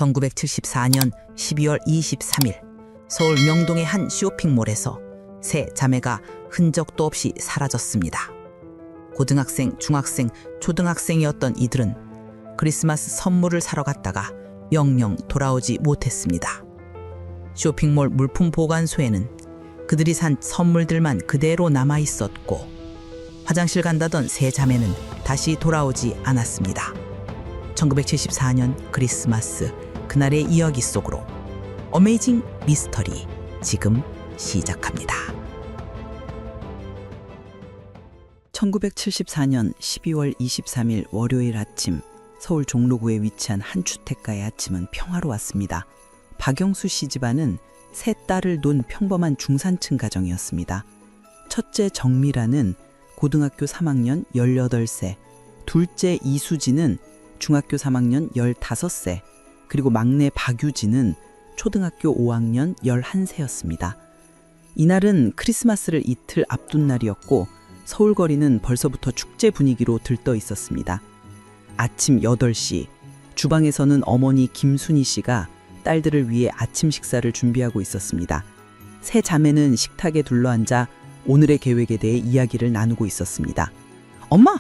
1974년 12월 23일 서울 명동의 한 쇼핑몰에서 세 자매가 흔적도 없이 사라졌습니다. 고등학생, 중학생, 초등학생이었던 이들은 크리스마스 선물을 사러 갔다가 영영 돌아오지 못했습니다. 쇼핑몰 물품 보관소에는 그들이 산 선물들만 그대로 남아 있었고 화장실 간다던 세 자매는 다시 돌아오지 않았습니다. 1974년 크리스마스 그날의 이야기 속으로 어메이징 미스터리 지금 시작합니다. 1974년 12월 23일 월요일 아침 서울 종로구에 위치한 한 주택가의 아침은 평화로웠습니다. 박영수 씨 집안은 세 딸을 둔 평범한 중산층 가정이었습니다. 첫째 정미라는 고등학교 3학년 18세, 둘째 이수지는 중학교 3학년 15세, 그리고 막내 박유진은 초등학교 5학년 11세였습니다. 이날은 크리스마스를 이틀 앞둔 날이었고 서울 거리는 벌써부터 축제 분위기로 들떠 있었습니다. 아침 8시, 주방에서는 어머니 김순희 씨가 딸들을 위해 아침 식사를 준비하고 있었습니다. 세 자매는 식탁에 둘러앉아 오늘의 계획에 대해 이야기를 나누고 있었습니다. 엄마,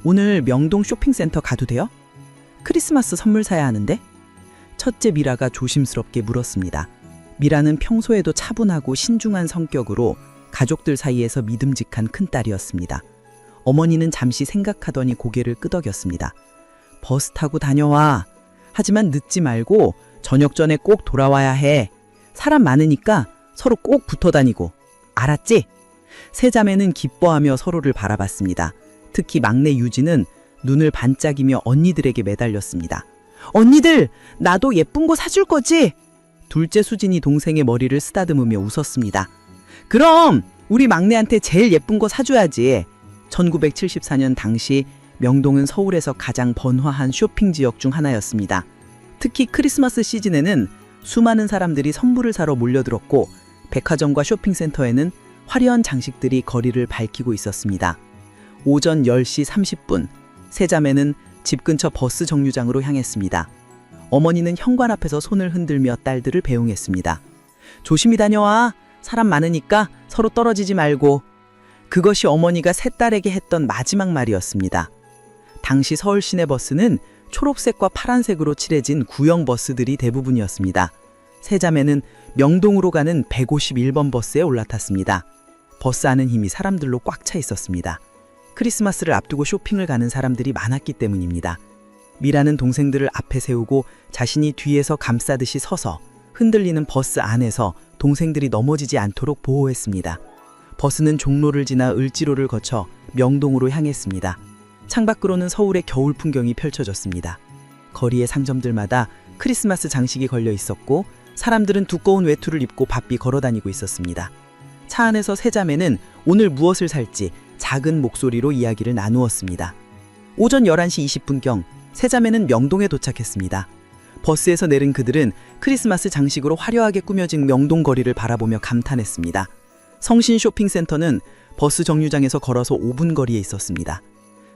오늘 명동 쇼핑센터 가도 돼요? 크리스마스 선물 사야 하는데? 첫째 미라가 조심스럽게 물었습니다. 미라는 평소에도 차분하고 신중한 성격으로 가족들 사이에서 믿음직한 큰딸이었습니다. 어머니는 잠시 생각하더니 고개를 끄덕였습니다. 버스 타고 다녀와. 하지만 늦지 말고 저녁 전에 꼭 돌아와야 해. 사람 많으니까 서로 꼭 붙어 다니고. 알았지? 세 자매는 기뻐하며 서로를 바라봤습니다. 특히 막내 유진은 눈을 반짝이며 언니들에게 매달렸습니다. 언니들, 나도 예쁜 거 사줄 거지? 둘째 수진이 동생의 머리를 쓰다듬으며 웃었습니다. 그럼 우리 막내한테 제일 예쁜 거 사줘야지. 1974년 당시 명동은 서울에서 가장 번화한 쇼핑 지역 중 하나였습니다. 특히 크리스마스 시즌에는 수많은 사람들이 선물을 사러 몰려들었고 백화점과 쇼핑센터에는 화려한 장식들이 거리를 밝히고 있었습니다. 오전 10시 30분, 세 자매는 집 근처 버스 정류장으로 향했습니다. 어머니는 현관 앞에서 손을 흔들며 딸들을 배웅했습니다. 조심히 다녀와. 사람 많으니까 서로 떨어지지 말고. 그것이 어머니가 세 딸에게 했던 마지막 말이었습니다. 당시 서울 시내버스는 초록색과 파란색으로 칠해진 구형 버스들이 대부분이었습니다. 세 자매는 명동으로 가는 151번 버스에 올라탔습니다. 버스 안은 이미 사람들로 꽉 차 있었습니다. 크리스마스를 앞두고 쇼핑을 가는 사람들이 많았기 때문입니다. 미라는 동생들을 앞에 세우고 자신이 뒤에서 감싸듯이 서서 흔들리는 버스 안에서 동생들이 넘어지지 않도록 보호했습니다. 버스는 종로를 지나 을지로를 거쳐 명동으로 향했습니다. 창밖으로는 서울의 겨울 풍경이 펼쳐졌습니다. 거리의 상점들마다 크리스마스 장식이 걸려 있었고 사람들은 두꺼운 외투를 입고 바삐 걸어다니고 있었습니다. 차 안에서 세 자매는 오늘 무엇을 살지 작은 목소리로 이야기를 나누었습니다. 오전 11시 20분경 세 자매는 명동에 도착했습니다. 버스에서 내린 그들은 크리스마스 장식으로 화려하게 꾸며진 명동 거리를 바라보며 감탄했습니다. 성신 쇼핑센터는 버스 정류장에서 걸어서 5분 거리에 있었습니다.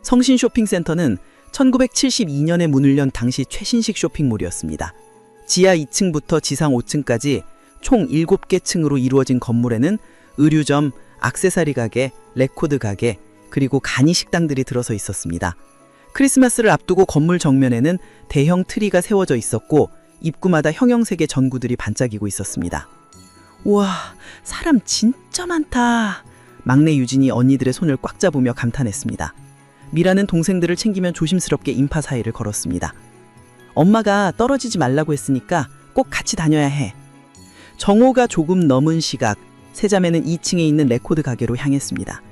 성신 쇼핑센터는 1972년에 문을 연 당시 최신식 쇼핑몰이었습니다. 지하 2층부터 지상 5층까지 총 7개 층으로 이루어진 건물에는 의류점, 액세서리 가게, 레코드 가게, 그리고 간이 식당들이 들어서 있었습니다. 크리스마스를 앞두고 건물 정면에는 대형 트리가 세워져 있었고 입구마다 형형색의 전구들이 반짝이고 있었습니다. 우와, 사람 진짜 많다. 막내 유진이 언니들의 손을 꽉 잡으며 감탄했습니다. 미라는 동생들을 챙기며 조심스럽게 인파 사이를 걸었습니다. 엄마가 떨어지지 말라고 했으니까 꼭 같이 다녀야 해. 정오가 조금 넘은 시각, 세 자매는 2층에 있는 레코드 가게로 향했습니다.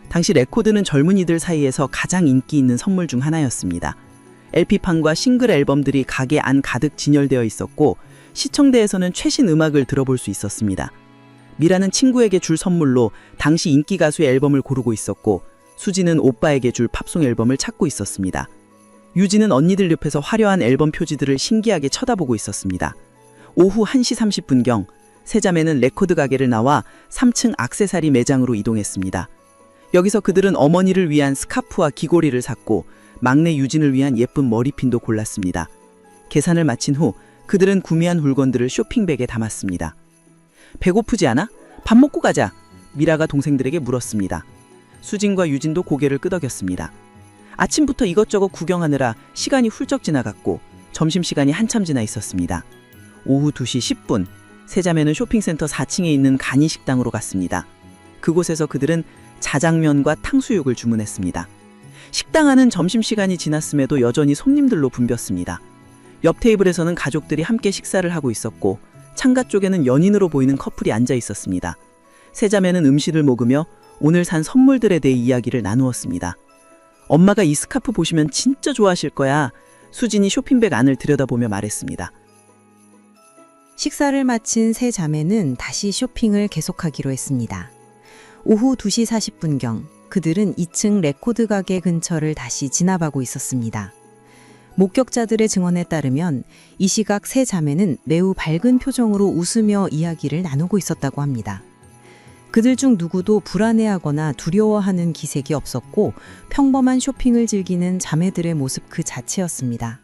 당시 레코드는 젊은이들 사이에서 가장 인기 있는 선물 중 하나였습니다. LP판과 싱글 앨범들이 가게 안 가득 진열되어 있었고 시청대에서는 최신 음악을 들어볼 수 있었습니다. 미라는 친구에게 줄 선물로 당시 인기 가수의 앨범을 고르고 있었고 수지는 오빠에게 줄 팝송 앨범을 찾고 있었습니다. 유진은 언니들 옆에서 화려한 앨범 표지들을 신기하게 쳐다보고 있었습니다. 오후 1시 30분경 세 자매는 레코드 가게를 나와 3층 액세서리 매장으로 이동했습니다. 여기서 그들은 어머니를 위한 스카프와 귀고리를 샀고 막내 유진을 위한 예쁜 머리핀도 골랐습니다. 계산을 마친 후 그들은 구매한 물건들을 쇼핑백에 담았습니다. 배고프지 않아? 밥 먹고 가자. 미라가 동생들에게 물었습니다. 수진과 유진도 고개를 끄덕였습니다. 아침부터 이것저것 구경하느라 시간이 훌쩍 지나갔고 점심시간이 한참 지나 있었습니다. 오후 2시 10분, 세 자매는 쇼핑센터 4층에 있는 간이식당으로 갔습니다. 그곳에서 그들은 자장면과 탕수육을 주문했습니다. 식당 안은 점심시간이 지났음에도 여전히 손님들로 붐볐습니다. 옆 테이블에서는 가족들이 함께 식사를 하고 있었고 창가 쪽에는 연인으로 보이는 커플이 앉아 있었습니다. 세 자매는 음식을 먹으며 오늘 산 선물들에 대해 이야기를 나누었습니다. 엄마가 이 스카프 보시면 진짜 좋아하실 거야. 수진이 쇼핑백 안을 들여다보며 말했습니다. 식사를 마친 세 자매는 다시 쇼핑을 계속하기로 했습니다. 오후 2시 40분경 그들은 2층 레코드 가게 근처를 다시 지나가고 있었습니다. 목격자들의 증언에 따르면 이 시각 세 자매는 매우 밝은 표정으로 웃으며 이야기를 나누고 있었다고 합니다. 그들 중 누구도 불안해하거나 두려워하는 기색이 없었고 평범한 쇼핑을 즐기는 자매들의 모습 그 자체였습니다.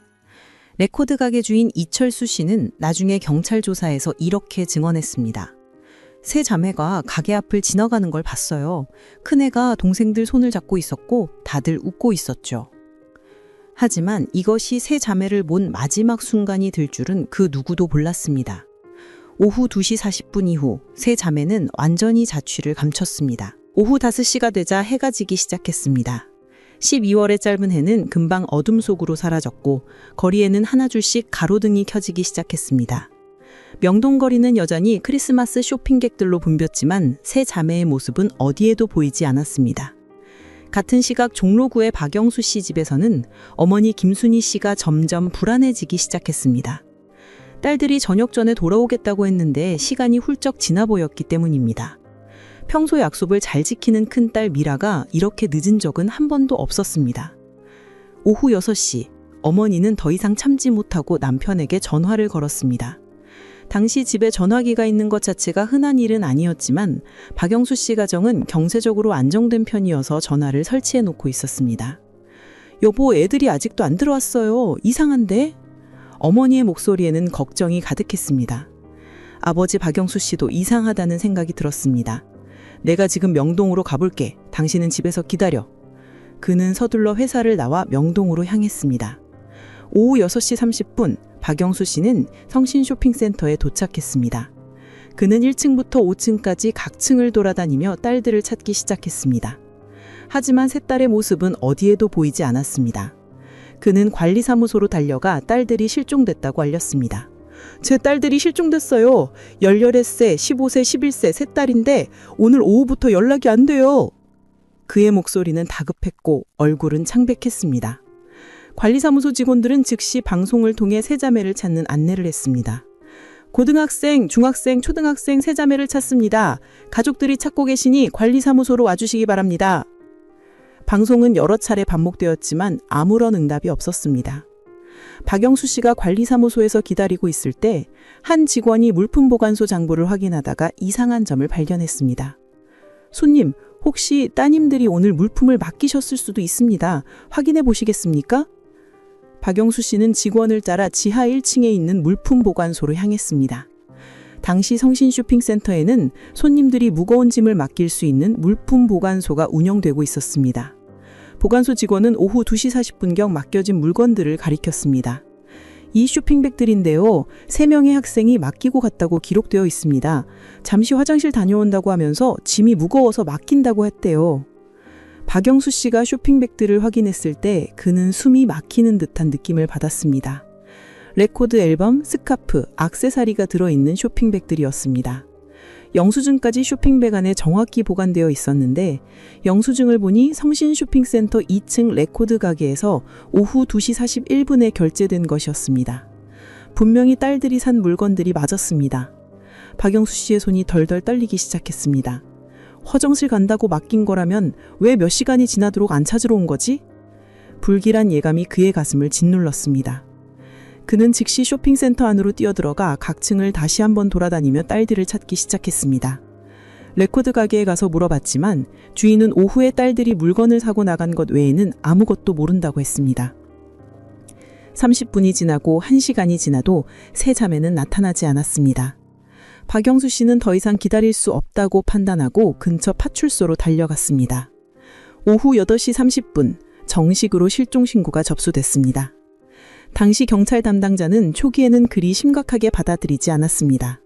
레코드 가게 주인 이철수 씨는 나중에 경찰 조사에서 이렇게 증언했습니다. 세 자매가 가게 앞을 지나가는 걸 봤어요. 큰애가 동생들 손을 잡고 있었고 다들 웃고 있었죠. 하지만 이것이 세 자매를 본 마지막 순간이 될 줄은 그 누구도 몰랐습니다. 오후 2시 40분 이후 세 자매는 완전히 자취를 감췄습니다. 오후 5시가 되자 해가 지기 시작했습니다. 12월의 짧은 해는 금방 어둠 속으로 사라졌고 거리에는 하나둘씩 가로등이 켜지기 시작했습니다. 명동거리는 여전히 크리스마스 쇼핑객들로 붐볐지만 세 자매의 모습은 어디에도 보이지 않았습니다. 같은 시각 종로구의 박영수 씨 집에서는 어머니 김순희 씨가 점점 불안해지기 시작했습니다. 딸들이 저녁 전에 돌아오겠다고 했는데 시간이 훌쩍 지나 보였기 때문입니다. 평소 약속을 잘 지키는 큰딸 미라가 이렇게 늦은 적은 한 번도 없었습니다. 오후 6시, 어머니는 더 이상 참지 못하고 남편에게 전화를 걸었습니다. 당시 집에 전화기가 있는 것 자체가 흔한 일은 아니었지만 박영수 씨 가정은 경제적으로 안정된 편이어서 전화를 설치해 놓고 있었습니다. 여보, 애들이 아직도 안 들어왔어요. 이상한데? 어머니의 목소리에는 걱정이 가득했습니다. 아버지 박영수 씨도 이상하다는 생각이 들었습니다. 내가 지금 명동으로 가볼게. 당신은 집에서 기다려. 그는 서둘러 회사를 나와 명동으로 향했습니다. 오후 6시 30분 박영수 씨는 성신쇼핑센터에 도착했습니다. 그는 1층부터 5층까지 각 층을 돌아다니며 딸들을 찾기 시작했습니다. 하지만 세 딸의 모습은 어디에도 보이지 않았습니다. 그는 관리사무소로 달려가 딸들이 실종됐다고 알렸습니다. 제 딸들이 실종됐어요. 18세, 15세, 11세 세 딸인데 오늘 오후부터 연락이 안 돼요. 그의 목소리는 다급했고 얼굴은 창백했습니다. 관리사무소 직원들은 즉시 방송을 통해 세 자매를 찾는 안내를 했습니다. 고등학생, 중학생, 초등학생 세 자매를 찾습니다. 가족들이 찾고 계시니 관리사무소로 와주시기 바랍니다. 방송은 여러 차례 반복되었지만 아무런 응답이 없었습니다. 박영수 씨가 관리사무소에서 기다리고 있을 때 한 직원이 물품보관소 장부를 확인하다가 이상한 점을 발견했습니다. 손님, 혹시 따님들이 오늘 물품을 맡기셨을 수도 있습니다. 확인해 보시겠습니까? 박영수 씨는 직원을 따라 지하 1층에 있는 물품보관소로 향했습니다. 당시 성신쇼핑센터에는 손님들이 무거운 짐을 맡길 수 있는 물품보관소가 운영되고 있었습니다. 보관소 직원은 오후 2시 40분경 맡겨진 물건들을 가리켰습니다. 이 쇼핑백들인데요. 3명의 학생이 맡기고 갔다고 기록되어 있습니다. 잠시 화장실 다녀온다고 하면서 짐이 무거워서 맡긴다고 했대요. 박영수 씨가 쇼핑백들을 확인했을 때 그는 숨이 막히는 듯한 느낌을 받았습니다. 레코드 앨범, 스카프, 액세서리가 들어있는 쇼핑백들이었습니다. 영수증까지 쇼핑백 안에 정확히 보관되어 있었는데 영수증을 보니 성신쇼핑센터 2층 레코드 가게에서 오후 2시 41분에 결제된 것이었습니다. 분명히 딸들이 산 물건들이 맞았습니다. 박영수 씨의 손이 덜덜 떨리기 시작했습니다. 화장실 간다고 맡긴 거라면 왜 몇 시간이 지나도록 안 찾으러 온 거지? 불길한 예감이 그의 가슴을 짓눌렀습니다. 그는 즉시 쇼핑센터 안으로 뛰어들어가 각 층을 다시 한번 돌아다니며 딸들을 찾기 시작했습니다. 레코드 가게에 가서 물어봤지만 주인은 오후에 딸들이 물건을 사고 나간 것 외에는 아무것도 모른다고 했습니다. 30분이 지나고 1시간이 지나도 세 자매는 나타나지 않았습니다. 박영수 씨는 더 이상 기다릴 수 없다고 판단하고 근처 파출소로 달려갔습니다. 오후 8시 30분 정식으로 실종 신고가 접수됐습니다. 당시 경찰 담당자는 초기에는 그리 심각하게 받아들이지 않았습니다.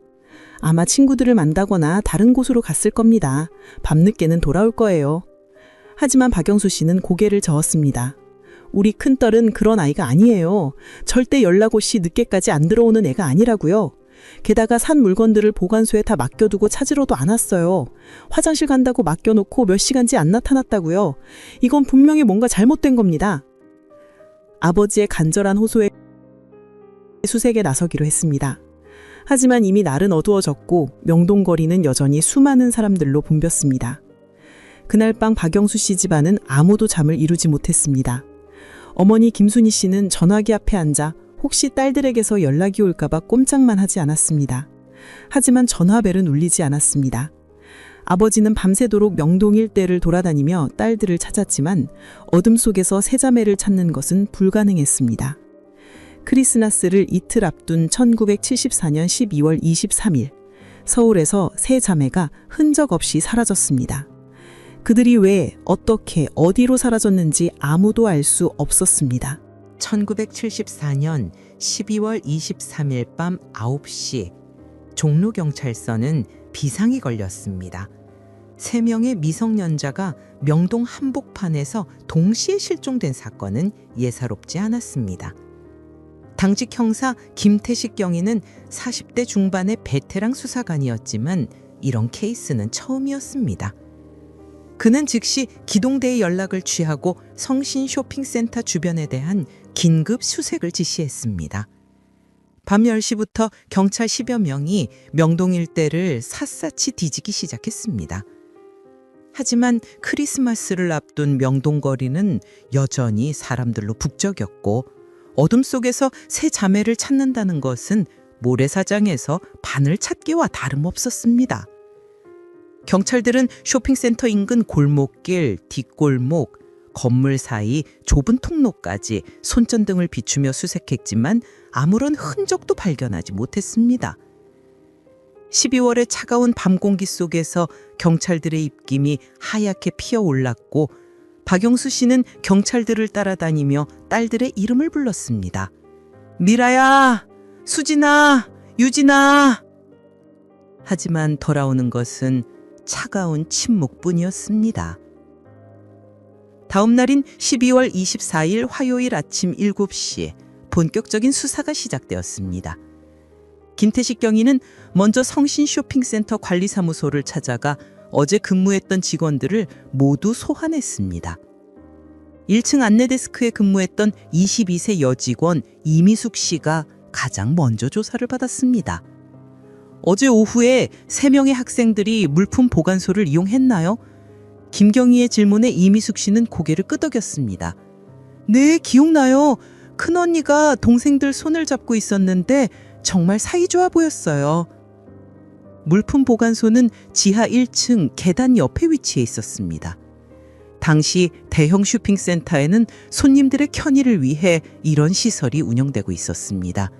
아마 친구들을 만나거나 다른 곳으로 갔을 겁니다. 밤늦게는 돌아올 거예요. 하지만 박영수 씨는 고개를 저었습니다. 우리 큰딸은 그런 아이가 아니에요. 절대 연락 없이 늦게까지 안 들어오는 애가 아니라고요. 게다가 산 물건들을 보관소에 다 맡겨두고 찾으러도 안 왔어요. 화장실 간다고 맡겨놓고 몇 시간째 안 나타났다고요. 이건 분명히 뭔가 잘못된 겁니다. 아버지의 간절한 호소에 수색에 나서기로 했습니다. 하지만 이미 날은 어두워졌고 명동거리는 여전히 수많은 사람들로 붐볐습니다. 그날 밤 박영수 씨 집안은 아무도 잠을 이루지 못했습니다. 어머니 김순희 씨는 전화기 앞에 앉아 혹시 딸들에게서 연락이 올까봐 꼼짝만 하지 않았습니다. 하지만 전화벨은 울리지 않았습니다. 아버지는 밤새도록 명동 일대를 돌아다니며 딸들을 찾았지만 어둠 속에서 세 자매를 찾는 것은 불가능했습니다. 크리스마스를 이틀 앞둔 1974년 12월 23일, 서울에서 세 자매가 흔적 없이 사라졌습니다. 그들이 왜, 어떻게, 어디로 사라졌는지 아무도 알 수 없었습니다. 1974년 12월 23일 밤 9시 종로경찰서는 비상이 걸렸습니다. 3명의 미성년자가 명동 한복판에서 동시에 실종된 사건은 예사롭지 않았습니다. 당직 형사 김태식 경위는 40대 중반의 베테랑 수사관이었지만 이런 케이스는 처음이었습니다. 그는 즉시 기동대에 연락을 취하고 성신 쇼핑센터 주변에 대한 긴급 수색을 지시했습니다. 밤 10시부터 경찰 10여 명이 명동 일대를 샅샅이 뒤지기 시작했습니다. 하지만 크리스마스를 앞둔 명동 거리는 여전히 사람들로 북적였고 어둠 속에서 세 자매를 찾는다는 것은 모래사장에서 바늘 찾기와 다름없었습니다. 경찰들은 쇼핑센터 인근 골목길, 뒷골목, 건물 사이 좁은 통로까지 손전등을 비추며 수색했지만 아무런 흔적도 발견하지 못했습니다. 12월의 차가운 밤 공기 속에서 경찰들의 입김이 하얗게 피어올랐고 박영수 씨는 경찰들을 따라다니며 딸들의 이름을 불렀습니다. 미라야, 수진아, 유진아. 하지만 돌아오는 것은 차가운 침묵뿐이었습니다. 다음 날인 12월 24일 화요일 아침 7시 본격적인 수사가 시작되었습니다. 김태식 경위는 먼저 성신 쇼핑센터 관리사무소를 찾아가 어제 근무했던 직원들을 모두 소환했습니다. 1층 안내데스크에 근무했던 22세 여직원 이미숙 씨가 가장 먼저 조사를 받았습니다. 어제 오후에 3명의 학생들이 물품 보관소를 이용했나요? 김경희의 질문에 이미숙 씨는 고개를 끄덕였습니다. 네, 기억나요. 큰언니가 동생들 손을 잡고 있었는데 정말 사이좋아 보였어요. 물품 보관소는 지하 1층 계단 옆에 위치해 있었습니다. 당시 대형 쇼핑센터에는 손님들의 편의를 위해 이런 시설이 운영되고 있었습니다.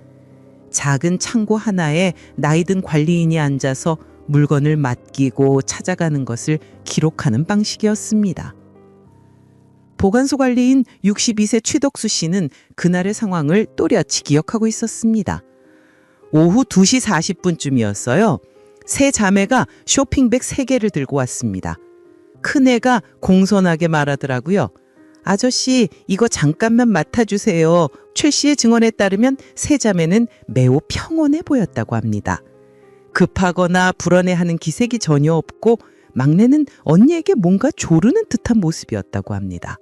작은 창고 하나에 나이든 관리인이 앉아서 물건을 맡기고 찾아가는 것을 기록하는 방식이었습니다. 보관소 관리인 62세 최덕수 씨는 그날의 상황을 또렷이 기억하고 있었습니다. 오후 2시 40분쯤이었어요. 세 자매가 쇼핑백 3개를 들고 왔습니다. 큰애가 공손하게 말하더라고요. 아저씨, 이거 잠깐만 맡아주세요. 최 씨의 증언에 따르면 세 자매는 매우 평온해 보였다고 합니다. 급하거나 불안해하는 기색이 전혀 없고 막내는 언니에게 뭔가 조르는 듯한 모습이었다고 합니다.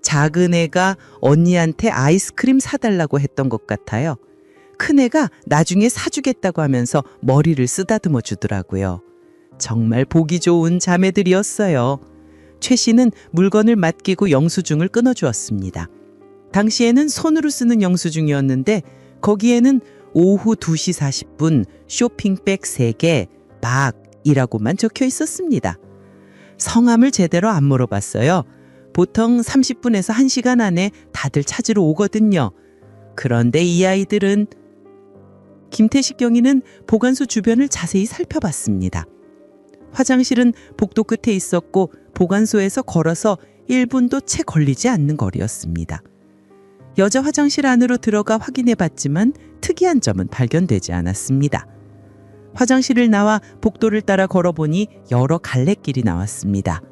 작은 애가 언니한테 아이스크림 사달라고 했던 것 같아요. 큰애가 나중에 사주겠다고 하면서 머리를 쓰다듬어 주더라고요. 정말 보기 좋은 자매들이었어요. 최 씨는 물건을 맡기고 영수증을 끊어주었습니다. 당시에는 손으로 쓰는 영수증이었는데 거기에는 오후 2시 40분 쇼핑백 3개, 박이라고만 적혀 있었습니다. 성함을 제대로 안 물어봤어요. 보통 30분에서 1시간 안에 다들 찾으러 오거든요. 그런데 이 아이들은 김태식 경위는 보관소 주변을 자세히 살펴봤습니다. 화장실은 복도 끝에 있었고 보관소에서 걸어서 1분도 채 걸리지 않는 거리였습니다. 여자 화장실 안으로 들어가 확인해 봤지만 특이한 점은 발견되지 않았습니다. 화장실을 나와 복도를 따라 걸어보니 여러 갈래길이 나왔습니다.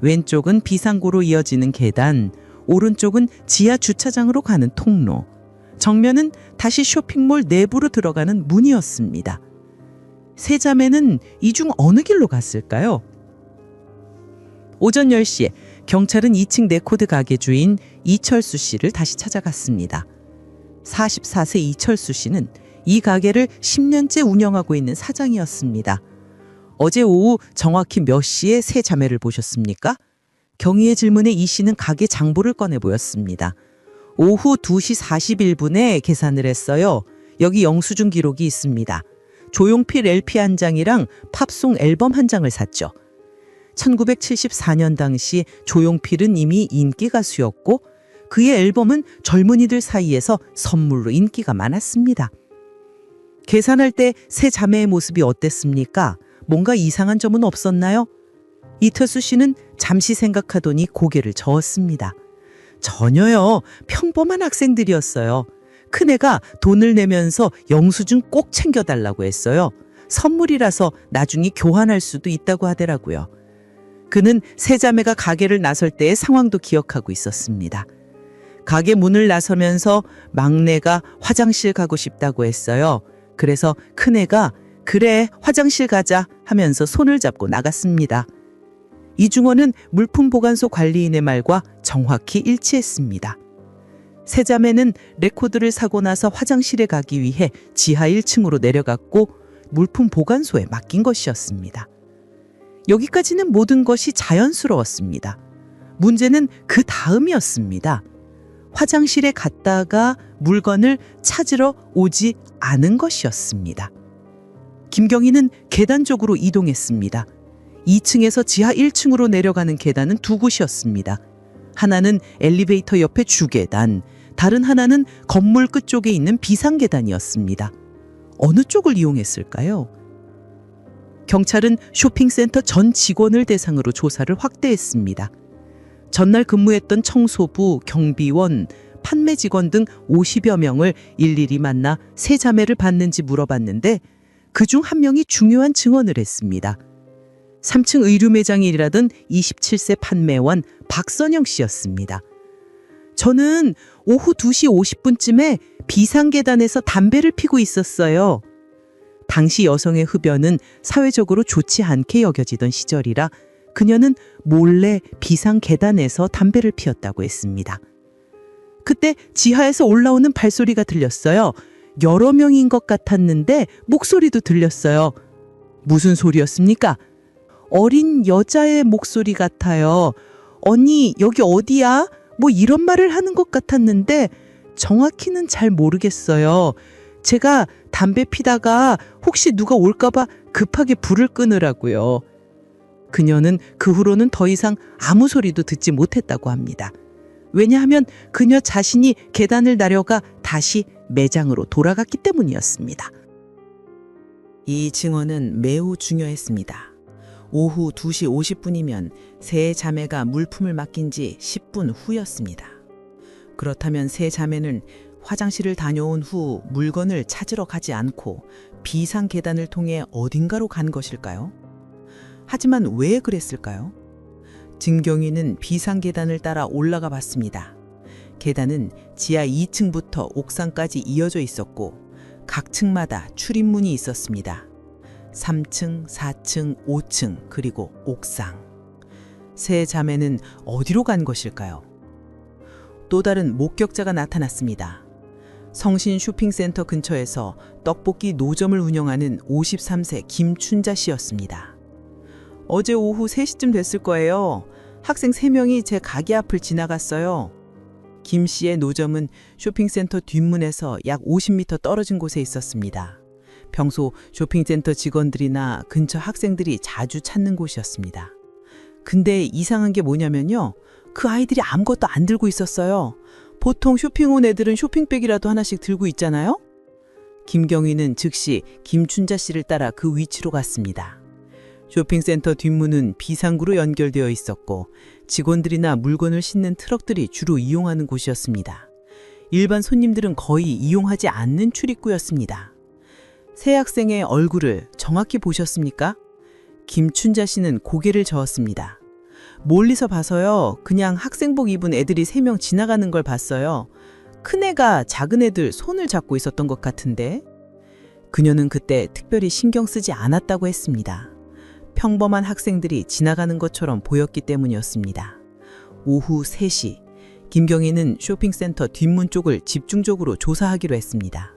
왼쪽은 비상구로 이어지는 계단, 오른쪽은 지하 주차장으로 가는 통로, 정면은 다시 쇼핑몰 내부로 들어가는 문이었습니다. 세 자매는 이 중 어느 길로 갔을까요? 오전 10시에 경찰은 2층 레코드 가게 주인 이철수 씨를 다시 찾아갔습니다. 44세 이철수 씨는 이 가게를 10년째 운영하고 있는 사장이었습니다. 어제 오후 정확히 몇 시에 세 자매를 보셨습니까? 경위의 질문에 이 씨는 가게 장부를 꺼내 보였습니다. 오후 2시 41분에 계산을 했어요. 여기 영수증 기록이 있습니다. 조용필 LP 한 장이랑 팝송 앨범 한 장을 샀죠. 1974년 당시 조용필은 이미 인기 가수였고 그의 앨범은 젊은이들 사이에서 선물로 인기가 많았습니다. 계산할 때 세 자매의 모습이 어땠습니까? 뭔가 이상한 점은 없었나요? 이철수 씨는 잠시 생각하더니 고개를 저었습니다. 전혀요. 평범한 학생들이었어요. 큰애가 돈을 내면서 영수증 꼭 챙겨달라고 했어요. 선물이라서 나중에 교환할 수도 있다고 하더라고요. 그는 세 자매가 가게를 나설 때의 상황도 기억하고 있었습니다. 가게 문을 나서면서 막내가 화장실 가고 싶다고 했어요. 그래서 큰애가 그래 화장실 가자 하면서 손을 잡고 나갔습니다. 이중원은 물품보관소 관리인의 말과 정확히 일치했습니다. 세 자매는 레코드를 사고 나서 화장실에 가기 위해 지하 1층으로 내려갔고 물품보관소에 맡긴 것이었습니다. 여기까지는 모든 것이 자연스러웠습니다. 문제는 그 다음이었습니다. 화장실에 갔다가 물건을 찾으러 오지 않은 것이었습니다. 김경희는 계단 쪽으로 이동했습니다. 2층에서 지하 1층으로 내려가는 계단은 두 곳이었습니다. 하나는 엘리베이터 옆에 주계단, 다른 하나는 건물 끝쪽에 있는 비상계단이었습니다. 어느 쪽을 이용했을까요? 경찰은 쇼핑센터 전 직원을 대상으로 조사를 확대했습니다. 전날 근무했던 청소부, 경비원, 판매 직원 등 50여 명을 일일이 만나 세 자매를 봤는지 물어봤는데 그중 한 명이 중요한 증언을 했습니다. 3층 의류 매장에 일하던 27세 판매원 박선영 씨였습니다. 저는 오후 2시 50분쯤에 비상계단에서 담배를 피고 있었어요. 당시 여성의 흡연은 사회적으로 좋지 않게 여겨지던 시절이라 그녀는 몰래 비상계단에서 담배를 피웠다고 했습니다. 그때 지하에서 올라오는 발소리가 들렸어요. 여러 명인 것 같았는데 목소리도 들렸어요. 무슨 소리였습니까? 어린 여자의 목소리 같아요. 언니, 여기 어디야? 뭐 이런 말을 하는 것 같았는데 정확히는 잘 모르겠어요. 제가 담배 피다가 혹시 누가 올까봐 급하게 불을 끄느라고요. 그녀는 그 후로는 더 이상 아무 소리도 듣지 못했다고 합니다. 왜냐하면 그녀 자신이 계단을 내려가 다시 매장으로 돌아갔기 때문이었습니다. 이 증언은 매우 중요했습니다. 오후 2시 50분이면 세 자매가 물품을 맡긴 지 10분 후였습니다. 그렇다면 세 자매는 화장실을 다녀온 후 물건을 찾으러 가지 않고 비상 계단을 통해 어딘가로 간 것일까요? 하지만 왜 그랬을까요? 진경위는 비상 계단을 따라 올라가 봤습니다. 계단은 지하 2층부터 옥상까지 이어져 있었고 각 층마다 출입문이 있었습니다. 3층, 4층, 5층, 그리고 옥상. 세 자매는 어디로 간 것일까요? 또 다른 목격자가 나타났습니다. 성신 쇼핑센터 근처에서 떡볶이 노점을 운영하는 53세 김춘자 씨였습니다. 어제 오후 3시쯤 됐을 거예요. 학생 3명이 제 가게 앞을 지나갔어요. 김 씨의 노점은 쇼핑센터 뒷문에서 약 50m 떨어진 곳에 있었습니다. 평소 쇼핑센터 직원들이나 근처 학생들이 자주 찾는 곳이었습니다. 근데 이상한 게 뭐냐면요. 그 아이들이 아무것도 안 들고 있었어요. 보통 쇼핑 온 애들은 쇼핑백이라도 하나씩 들고 있잖아요? 김경희는 즉시 김춘자 씨를 따라 그 위치로 갔습니다. 쇼핑센터 뒷문은 비상구로 연결되어 있었고 직원들이나 물건을 싣는 트럭들이 주로 이용하는 곳이었습니다. 일반 손님들은 거의 이용하지 않는 출입구였습니다. 새 학생의 얼굴을 정확히 보셨습니까? 김춘자 씨는 고개를 저었습니다. 멀리서 봐서요. 그냥 학생복 입은 애들이 3명 지나가는 걸 봤어요. 큰 애가 작은 애들 손을 잡고 있었던 것 같은데. 그녀는 그때 특별히 신경 쓰지 않았다고 했습니다. 평범한 학생들이 지나가는 것처럼 보였기 때문이었습니다. 오후 3시, 김경희는 쇼핑센터 뒷문 쪽을 집중적으로 조사하기로 했습니다.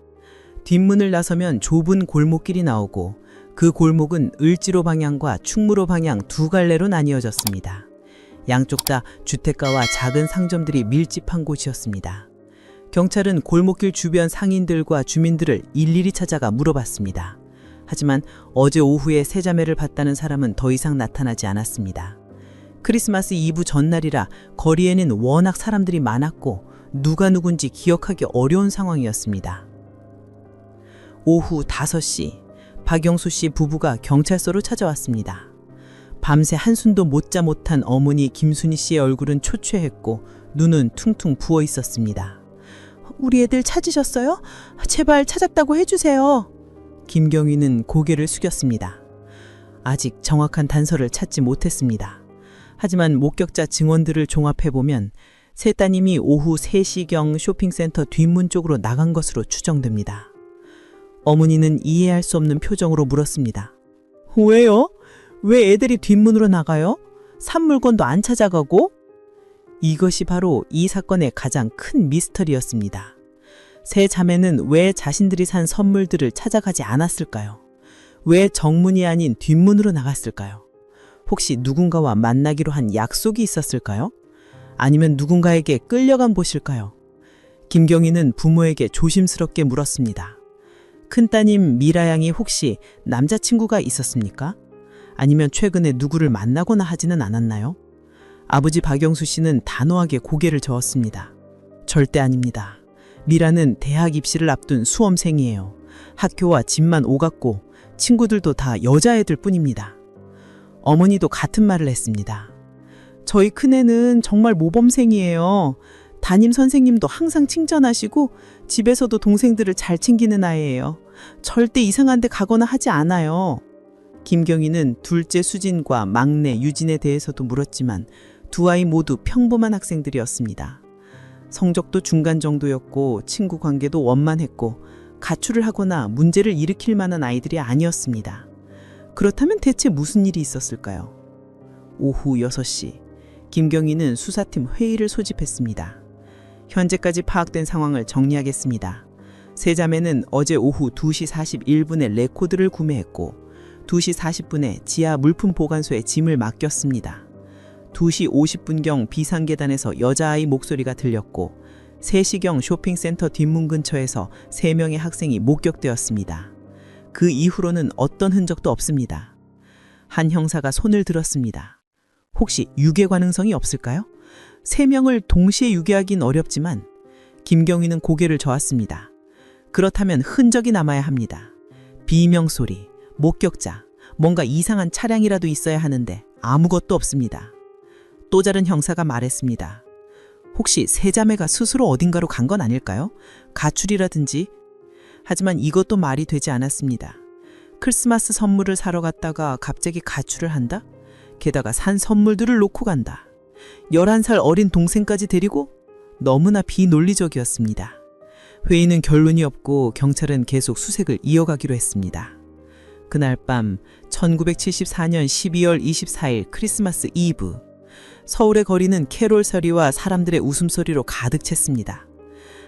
뒷문을 나서면 좁은 골목길이 나오고 그 골목은 을지로 방향과 충무로 방향 두 갈래로 나뉘어졌습니다. 양쪽 다 주택가와 작은 상점들이 밀집한 곳이었습니다. 경찰은 골목길 주변 상인들과 주민들을 일일이 찾아가 물어봤습니다. 하지만 어제 오후에 세자매를 봤다는 사람은 더 이상 나타나지 않았습니다. 크리스마스 이브 전날이라 거리에는 워낙 사람들이 많았고 누가 누군지 기억하기 어려운 상황이었습니다. 오후 5시, 박영수 씨 부부가 경찰서로 찾아왔습니다. 밤새 한숨도 못 자 못한 어머니 김순희 씨의 얼굴은 초췌했고 눈은 퉁퉁 부어 있었습니다. 우리 애들 찾으셨어요? 제발 찾았다고 해주세요. 김경희는 고개를 숙였습니다. 아직 정확한 단서를 찾지 못했습니다. 하지만 목격자 증언들을 종합해보면 세 따님이 오후 3시경 쇼핑센터 뒷문 쪽으로 나간 것으로 추정됩니다. 어머니는 이해할 수 없는 표정으로 물었습니다. 왜요? 왜 애들이 뒷문으로 나가요? 산 물건도 안 찾아가고? 이것이 바로 이 사건의 가장 큰 미스터리였습니다. 세 자매는 왜 자신들이 산 선물들을 찾아가지 않았을까요? 왜 정문이 아닌 뒷문으로 나갔을까요? 혹시 누군가와 만나기로 한 약속이 있었을까요? 아니면 누군가에게 끌려간 곳일까요? 김경희는 부모에게 조심스럽게 물었습니다. 큰따님 미라 양이 혹시 남자친구가 있었습니까? 아니면 최근에 누구를 만나거나 하지는 않았나요? 아버지 박영수 씨는 단호하게 고개를 저었습니다. 절대 아닙니다. 미라는 대학 입시를 앞둔 수험생이에요. 학교와 집만 오갔고 친구들도 다 여자애들 뿐입니다. 어머니도 같은 말을 했습니다. 저희 큰애는 정말 모범생이에요. 담임 선생님도 항상 칭찬하시고 집에서도 동생들을 잘 챙기는 아이예요. 절대 이상한 데 가거나 하지 않아요. 김경희는 둘째 수진과 막내 유진에 대해서도 물었지만 두 아이 모두 평범한 학생들이었습니다. 성적도 중간 정도였고 친구 관계도 원만했고 가출을 하거나 문제를 일으킬 만한 아이들이 아니었습니다. 그렇다면 대체 무슨 일이 있었을까요? 오후 6시, 김경희는 수사팀 회의를 소집했습니다. 현재까지 파악된 상황을 정리하겠습니다. 세 자매는 어제 오후 2시 41분에 레코드를 구매했고 2시 40분에 지하 물품 보관소에 짐을 맡겼습니다. 2시 50분경 비상계단에서 여자아이 목소리가 들렸고 3시경 쇼핑센터 뒷문 근처에서 3명의 학생이 목격되었습니다. 그 이후로는 어떤 흔적도 없습니다. 한 형사가 손을 들었습니다. 혹시 유괴 가능성이 없을까요? 3명을 동시에 유괴하긴 어렵지만 김경희는 고개를 저었습니다. 그렇다면 흔적이 남아야 합니다. 비명소리, 목격자, 뭔가 이상한 차량이라도 있어야 하는데 아무것도 없습니다. 또 다른 형사가 말했습니다. 혹시 세 자매가 스스로 어딘가로 간 건 아닐까요? 가출이라든지. 하지만 이것도 말이 되지 않았습니다. 크리스마스 선물을 사러 갔다가 갑자기 가출을 한다? 게다가 산 선물들을 놓고 간다. 11살 어린 동생까지 데리고? 너무나 비논리적이었습니다. 회의는 결론이 없고 경찰은 계속 수색을 이어가기로 했습니다. 그날 밤 1974년 12월 24일 크리스마스 이브. 서울의 거리는 캐롤 소리와 사람들의 웃음소리로 가득 찼습니다.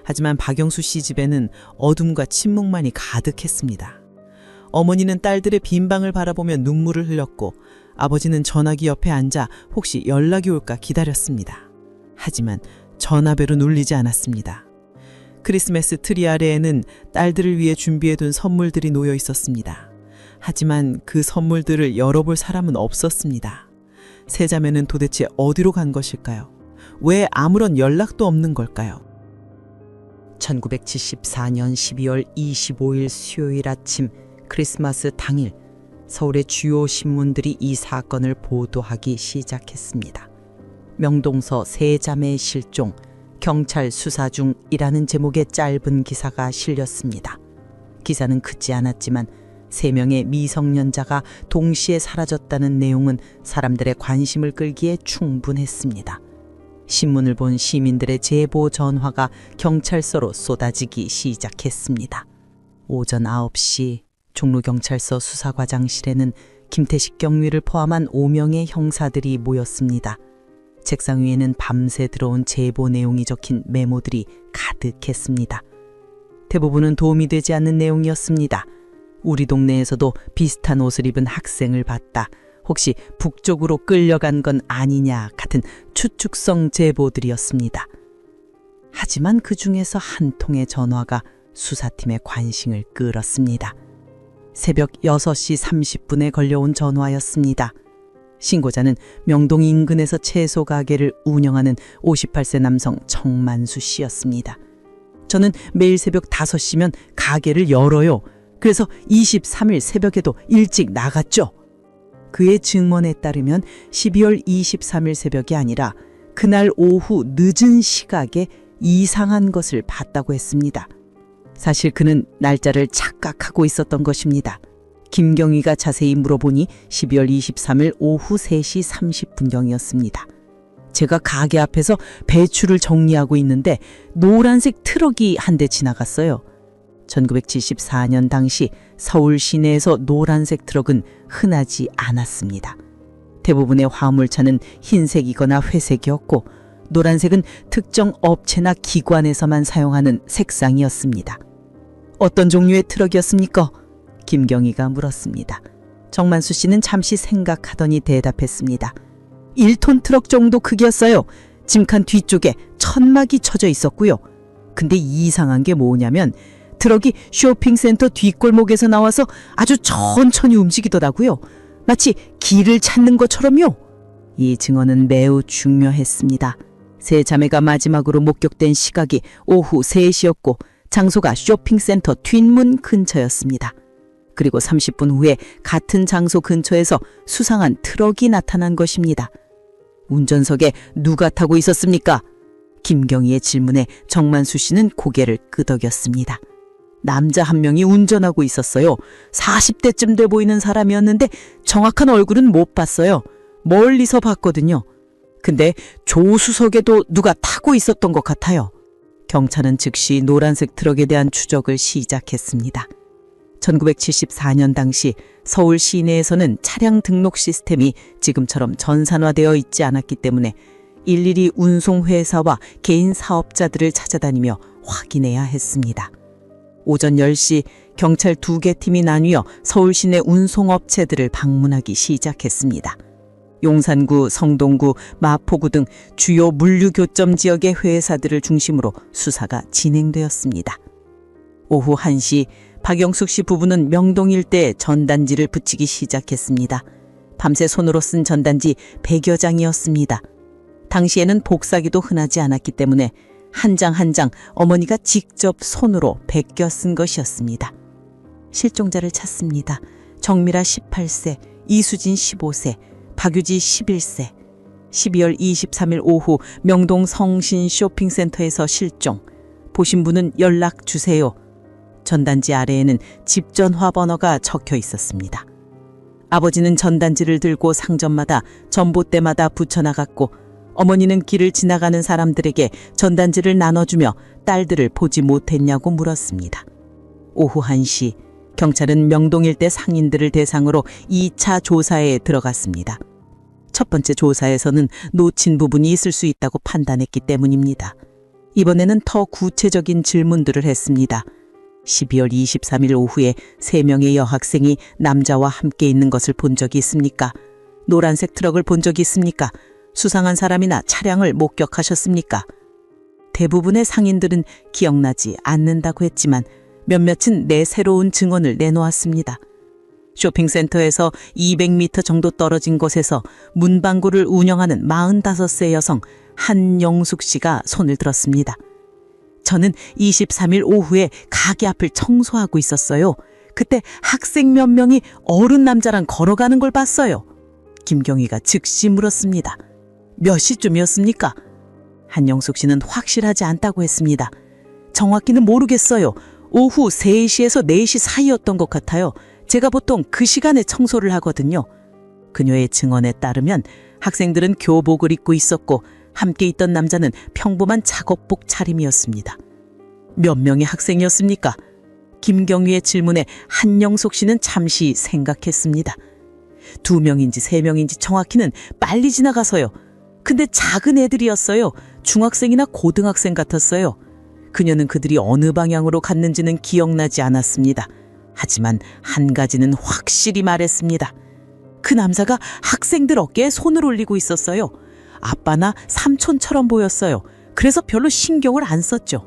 하지만 박영수 씨 집에는 어둠과 침묵만이 가득했습니다. 어머니는 딸들의 빈 방을 바라보며 눈물을 흘렸고 아버지는 전화기 옆에 앉아 혹시 연락이 올까 기다렸습니다. 하지만 전화벨은 울리지 않았습니다. 크리스마스 트리 아래에는 딸들을 위해 준비해둔 선물들이 놓여 있었습니다. 하지만 그 선물들을 열어볼 사람은 없었습니다. 세 자매는 도대체 어디로 간 것일까요? 왜 아무런 연락도 없는 걸까요? 1974년 12월 25일 수요일 아침 크리스마스 당일 서울의 주요 신문들이 이 사건을 보도하기 시작했습니다. 명동서 세 자매의 실종, 경찰 수사 중이라는 제목의 짧은 기사가 실렸습니다. 기사는 크지 않았지만 3명의 미성년자가 동시에 사라졌다는 내용은 사람들의 관심을 끌기에 충분했습니다. 신문을 본 시민들의 제보 전화가 경찰서로 쏟아지기 시작했습니다. 오전 9시 종로경찰서 수사과장실에는 김태식 경위를 포함한 5명의 형사들이 모였습니다. 책상 위에는 밤새 들어온 제보 내용이 적힌 메모들이 가득했습니다. 대부분은 도움이 되지 않는 내용이었습니다. 우리 동네에서도 비슷한 옷을 입은 학생을 봤다. 혹시 북쪽으로 끌려간 건 아니냐 같은 추측성 제보들이었습니다. 하지만 그 중에서 한 통의 전화가 수사팀의 관심을 끌었습니다. 새벽 6시 30분에 걸려온 전화였습니다. 신고자는 명동 인근에서 채소 가게를 운영하는 58세 남성 정만수 씨였습니다. 저는 매일 새벽 5시면 가게를 열어요. 그래서 23일 새벽에도 일찍 나갔죠. 그의 증언에 따르면 12월 23일 새벽이 아니라 그날 오후 늦은 시각에 이상한 것을 봤다고 했습니다. 사실 그는 날짜를 착각하고 있었던 것입니다. 김경희가 자세히 물어보니 12월 23일 오후 3시 30분경이었습니다. 제가 가게 앞에서 배추를 정리하고 있는데 노란색 트럭이 한 대 지나갔어요. 1974년 당시 서울 시내에서 노란색 트럭은 흔하지 않았습니다. 대부분의 화물차는 흰색이거나 회색이었고 노란색은 특정 업체나 기관에서만 사용하는 색상이었습니다. 어떤 종류의 트럭이었습니까? 김경희가 물었습니다. 정만수 씨는 잠시 생각하더니 대답했습니다. 1톤 트럭 정도 크기였어요. 짐칸 뒤쪽에 천막이 쳐져 있었고요. 근데 이상한 게 뭐냐면 트럭이 쇼핑센터 뒷골목에서 나와서 아주 천천히 움직이더라고요. 마치 길을 찾는 것처럼요. 이 증언은 매우 중요했습니다. 세 자매가 마지막으로 목격된 시각이 오후 3시였고 장소가 쇼핑센터 뒷문 근처였습니다. 그리고 30분 후에 같은 장소 근처에서 수상한 트럭이 나타난 것입니다. 운전석에 누가 타고 있었습니까? 김경희의 질문에 정만수 씨는 고개를 끄덕였습니다. 남자 한 명이 운전하고 있었어요. 40대쯤 돼 보이는 사람이었는데 정확한 얼굴은 못 봤어요. 멀리서 봤거든요. 근데 조수석에도 누가 타고 있었던 것 같아요. 경찰은 즉시 노란색 트럭에 대한 추적을 시작했습니다. 1974년 당시 서울 시내에서는 차량 등록 시스템이 지금처럼 전산화되어 있지 않았기 때문에 일일이 운송회사와 개인 사업자들을 찾아다니며 확인해야 했습니다. 오전 10시 경찰 2개 팀이 나뉘어 서울 시내 운송업체들을 방문하기 시작했습니다. 용산구, 성동구, 마포구 등 주요 물류교점 지역의 회사들을 중심으로 수사가 진행되었습니다. 오후 1시 박영숙 씨 부부는 명동 일대에 전단지를 붙이기 시작했습니다. 밤새 손으로 쓴 전단지 100여 장이었습니다. 당시에는 복사기도 흔하지 않았기 때문에 한 장 한 장 어머니가 직접 손으로 베껴 쓴 것이었습니다. 실종자를 찾습니다. 정미라 18세, 이수진 15세, 박유지 11세. 12월 23일 오후 명동 성신 쇼핑센터에서 실종. 보신 분은 연락 주세요. 전단지 아래에는 집 전화 번호가 적혀 있었습니다. 아버지는 전단지를 들고 상점마다 전봇대마다 붙여나갔고 어머니는 길을 지나가는 사람들에게 전단지를 나눠주며 딸들을 보지 못했냐고 물었습니다. 오후 1시 경찰은 명동 일대 상인들을 대상으로 2차 조사에 들어갔습니다. 첫 번째 조사에서는 놓친 부분이 있을 수 있다고 판단했기 때문입니다. 이번에는 더 구체적인 질문들을 했습니다. 12월 23일 오후에 3명의 여학생이 남자와 함께 있는 것을 본 적이 있습니까? 노란색 트럭을 본 적이 있습니까? 수상한 사람이나 차량을 목격하셨습니까? 대부분의 상인들은 기억나지 않는다고 했지만 몇몇은 새로운 증언을 내놓았습니다. 쇼핑센터에서 200m 정도 떨어진 곳에서 문방구를 운영하는 45세 여성 한영숙 씨가 손을 들었습니다. 저는 23일 오후에 가게 앞을 청소하고 있었어요. 그때 학생 몇 명이 어른 남자랑 걸어가는 걸 봤어요. 김경희가 즉시 물었습니다. 몇 시쯤이었습니까? 한영숙 씨는 확실하지 않다고 했습니다. 정확히는 모르겠어요. 오후 3시에서 4시 사이였던 것 같아요. 제가 보통 그 시간에 청소를 하거든요. 그녀의 증언에 따르면 학생들은 교복을 입고 있었고 함께 있던 남자는 평범한 작업복 차림이었습니다. 몇 명의 학생이었습니까? 김경희의 질문에 한영숙 씨는 잠시 생각했습니다. 2명인지 3명인지 정확히는 빨리 지나가서요. 근데 작은 애들이었어요. 중학생이나 고등학생 같았어요. 그녀는 그들이 어느 방향으로 갔는지는 기억나지 않았습니다. 하지만 한 가지는 확실히 말했습니다. 그 남자가 학생들 어깨에 손을 올리고 있었어요. 아빠나 삼촌처럼 보였어요. 그래서 별로 신경을 안 썼죠.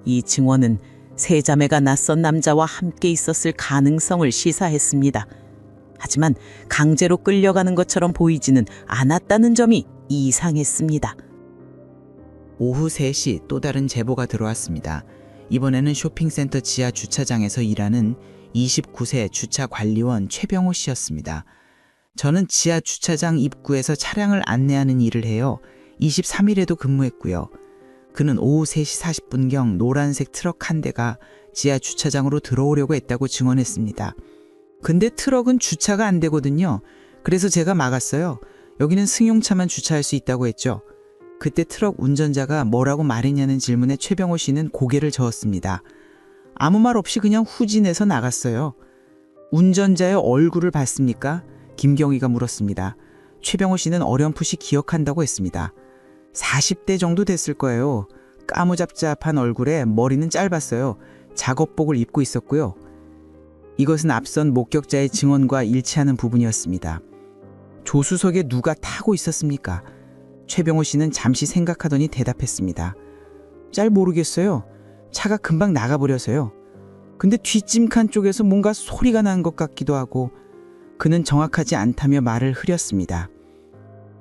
이 증언은 세 자매가 낯선 남자와 함께 있었을 가능성을 시사했습니다. 하지만 강제로 끌려가는 것처럼 보이지는 않았다는 점이 이상했습니다. 오후 3시 또 다른 제보가 들어왔습니다. 이번에는 쇼핑센터 지하 주차장에서 일하는 29세 주차관리원 최병호 씨였습니다. 저는 지하 주차장 입구에서 차량을 안내하는 일을 해요. 23일에도 근무했고요. 그는 오후 3시 40분경 노란색 트럭 한 대가 지하 주차장으로 들어오려고 했다고 증언했습니다. 근데 트럭은 주차가 안 되거든요. 그래서 제가 막았어요. 여기는 승용차만 주차할 수 있다고 했죠. 그때 트럭 운전자가 뭐라고 말했냐는 질문에 최병호 씨는 고개를 저었습니다. 아무 말 없이 그냥 후진해서 나갔어요. 운전자의 얼굴을 봤습니까? 김경희가 물었습니다. 최병호 씨는 어렴풋이 기억한다고 했습니다. 40대 정도 됐을 거예요. 까무잡잡한 얼굴에 머리는 짧았어요. 작업복을 입고 있었고요. 이것은 앞선 목격자의 증언과 일치하는 부분이었습니다. 조수석에 누가 타고 있었습니까? 최병호 씨는 잠시 생각하더니 대답했습니다. 잘 모르겠어요. 차가 금방 나가버려서요. 근데 뒷짐칸 쪽에서 뭔가 소리가 난 것 같기도 하고. 그는 정확하지 않다며 말을 흐렸습니다.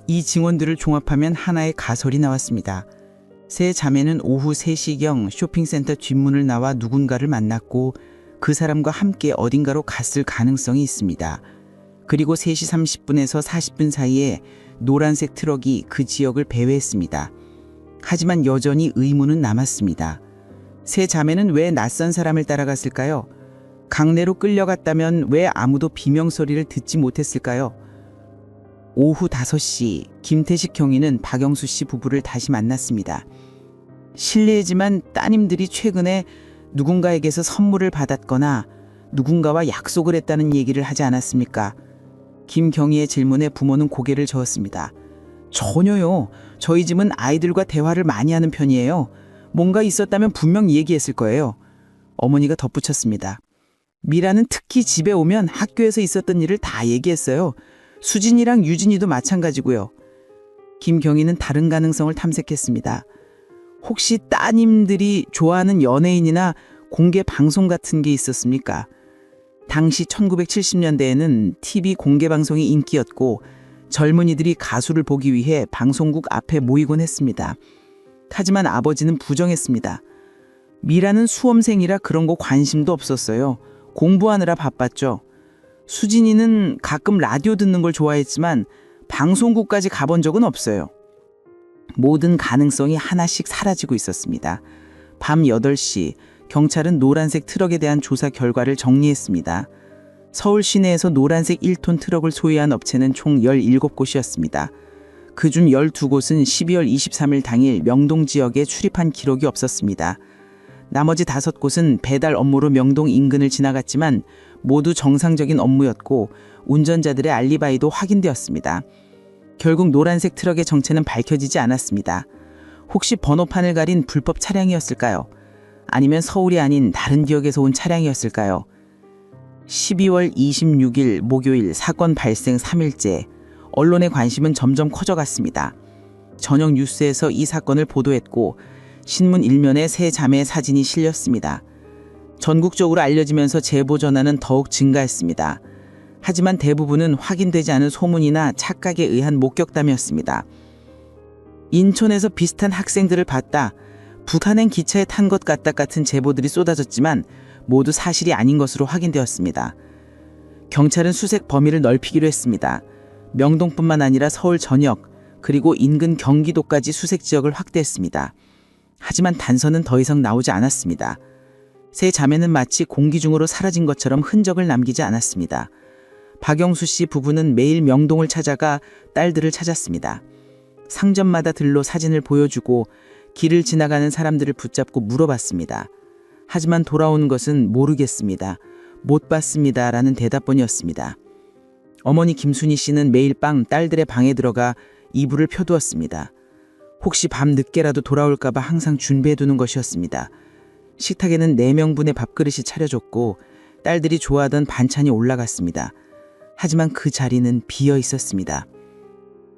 이 증언들을 종합하면 하나의 가설이 나왔습니다. 세 자매는 오후 3시경 쇼핑센터 뒷문을 나와 누군가를 만났고 그 사람과 함께 어딘가로 갔을 가능성이 있습니다. 그리고 3시 30분에서 40분 사이에 노란색 트럭이 그 지역을 배회했습니다. 하지만 여전히 의문은 남았습니다. 세 자매는 왜 낯선 사람을 따라갔을까요? 강내로 끌려갔다면 왜 아무도 비명소리를 듣지 못했을까요? 오후 5시 김태식 경위는 박영수 씨 부부를 다시 만났습니다. 실례지만 따님들이 최근에 누군가에게서 선물을 받았거나 누군가와 약속을 했다는 얘기를 하지 않았습니까? 김경희의 질문에 부모는 고개를 저었습니다. 전혀요. 저희 집은 아이들과 대화를 많이 하는 편이에요. 뭔가 있었다면 분명 얘기했을 거예요. 어머니가 덧붙였습니다. 미라는 특히 집에 오면 학교에서 있었던 일을 다 얘기했어요. 수진이랑 유진이도 마찬가지고요. 김경희는 다른 가능성을 탐색했습니다. 혹시 따님들이 좋아하는 연예인이나 공개 방송 같은 게 있었습니까? 당시 1970년대에는 TV 공개 방송이 인기였고 젊은이들이 가수를 보기 위해 방송국 앞에 모이곤 했습니다. 하지만 아버지는 부정했습니다. 미라는 수험생이라 그런 거 관심도 없었어요. 공부하느라 바빴죠. 수진이는 가끔 라디오 듣는 걸 좋아했지만 방송국까지 가본 적은 없어요. 모든 가능성이 하나씩 사라지고 있었습니다. 밤 8시 경찰은 노란색 트럭에 대한 조사 결과를 정리했습니다. 서울 시내에서 노란색 1톤 트럭을 소유한 업체는 총 17곳이었습니다. 그중 12곳은 12월 23일 당일 명동 지역에 출입한 기록이 없었습니다. 나머지 5곳은 배달 업무로 명동 인근을 지나갔지만 모두 정상적인 업무였고 운전자들의 알리바이도 확인되었습니다. 결국 노란색 트럭의 정체는 밝혀지지 않았습니다. 혹시 번호판을 가린 불법 차량이었을까요? 아니면 서울이 아닌 다른 지역에서 온 차량이었을까요? 12월 26일 목요일 사건 발생 3일째, 언론의 관심은 점점 커져갔습니다. 저녁 뉴스에서 이 사건을 보도했고 신문 일면에 세 자매의 사진이 실렸습니다. 전국적으로 알려지면서 제보 전화는 더욱 증가했습니다. 하지만 대부분은 확인되지 않은 소문이나 착각에 의한 목격담이었습니다. 인천에서 비슷한 학생들을 봤다. 북한행 기차에 탄 것 같다 같은 제보들이 쏟아졌지만 모두 사실이 아닌 것으로 확인되었습니다. 경찰은 수색 범위를 넓히기로 했습니다. 명동뿐만 아니라 서울 전역 그리고 인근 경기도까지 수색 지역을 확대했습니다. 하지만 단서는 더 이상 나오지 않았습니다. 세 자매는 마치 공기 중으로 사라진 것처럼 흔적을 남기지 않았습니다. 박영수 씨 부부는 매일 명동을 찾아가 딸들을 찾았습니다. 상점마다 들러 사진을 보여주고 길을 지나가는 사람들을 붙잡고 물어봤습니다. 하지만 돌아온 것은 모르겠습니다. 못 봤습니다. 라는 대답뿐이었습니다. 어머니 김순희 씨는 매일 밤 딸들의 방에 들어가 이불을 펴두었습니다. 혹시 밤 늦게라도 돌아올까봐 항상 준비해두는 것이었습니다. 식탁에는 4명분의 밥그릇이 차려졌고 딸들이 좋아하던 반찬이 올라갔습니다. 하지만 그 자리는 비어 있었습니다.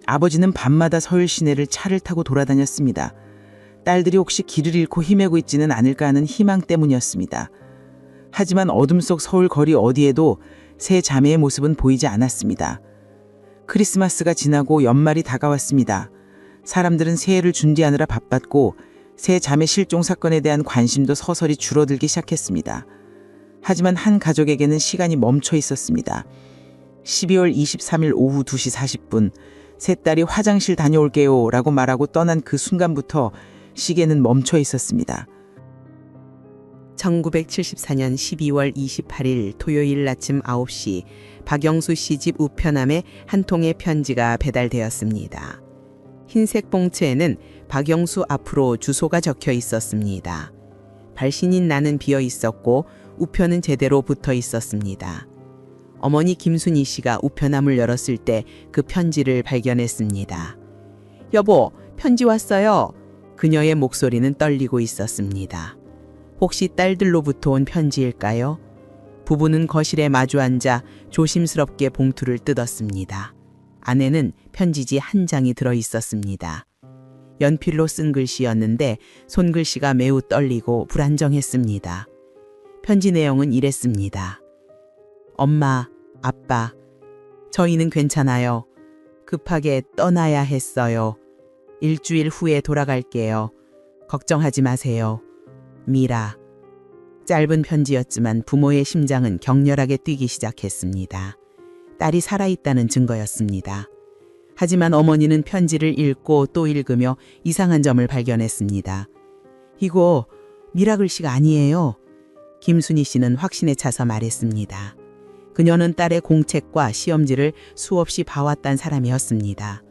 아버지는 밤마다 서울 시내를 차를 타고 돌아다녔습니다. 딸들이 혹시 길을 잃고 헤매고 있지는 않을까 하는 희망 때문이었습니다. 하지만 어둠 속 서울 거리 어디에도 세 자매의 모습은 보이지 않았습니다. 크리스마스가 지나고 연말이 다가왔습니다. 사람들은 새해를 준비하느라 바빴고 세 자매 실종 사건에 대한 관심도 서서히 줄어들기 시작했습니다. 하지만 한 가족에게는 시간이 멈춰 있었습니다. 12월 23일 오후 2시 40분 세 딸이 화장실 다녀올게요 라고 말하고 떠난 그 순간부터 시계는 멈춰 있었습니다. 1974년 12월 28일 토요일 아침 9시 박영수 씨 집 우편함에 한 통의 편지가 배달되었습니다. 흰색 봉투에는 박영수 앞으로 주소가 적혀 있었습니다. 발신인 나는 비어 있었고 우편은 제대로 붙어 있었습니다. 어머니 김순희 씨가 우편함을 열었을 때 그 편지를 발견했습니다. 여보, 편지 왔어요. 그녀의 목소리는 떨리고 있었습니다. 혹시 딸들로부터 온 편지일까요? 부부는 거실에 마주 앉아 조심스럽게 봉투를 뜯었습니다. 안에는 편지지 한 장이 들어 있었습니다. 연필로 쓴 글씨였는데 손글씨가 매우 떨리고 불안정했습니다. 편지 내용은 이랬습니다. 엄마, 아빠, 저희는 괜찮아요. 급하게 떠나야 했어요. 일주일 후에 돌아갈게요. 걱정하지 마세요. 미라. 짧은 편지였지만 부모의 심장은 격렬하게 뛰기 시작했습니다. 딸이 살아있다는 증거였습니다. 하지만 어머니는 편지를 읽고 또 읽으며 이상한 점을 발견했습니다. 이거 미라 글씨가 아니에요. 김순희 씨는 확신에 차서 말했습니다. 그녀는 딸의 공책과 시험지를 수없이 봐왔단 사람이었습니다.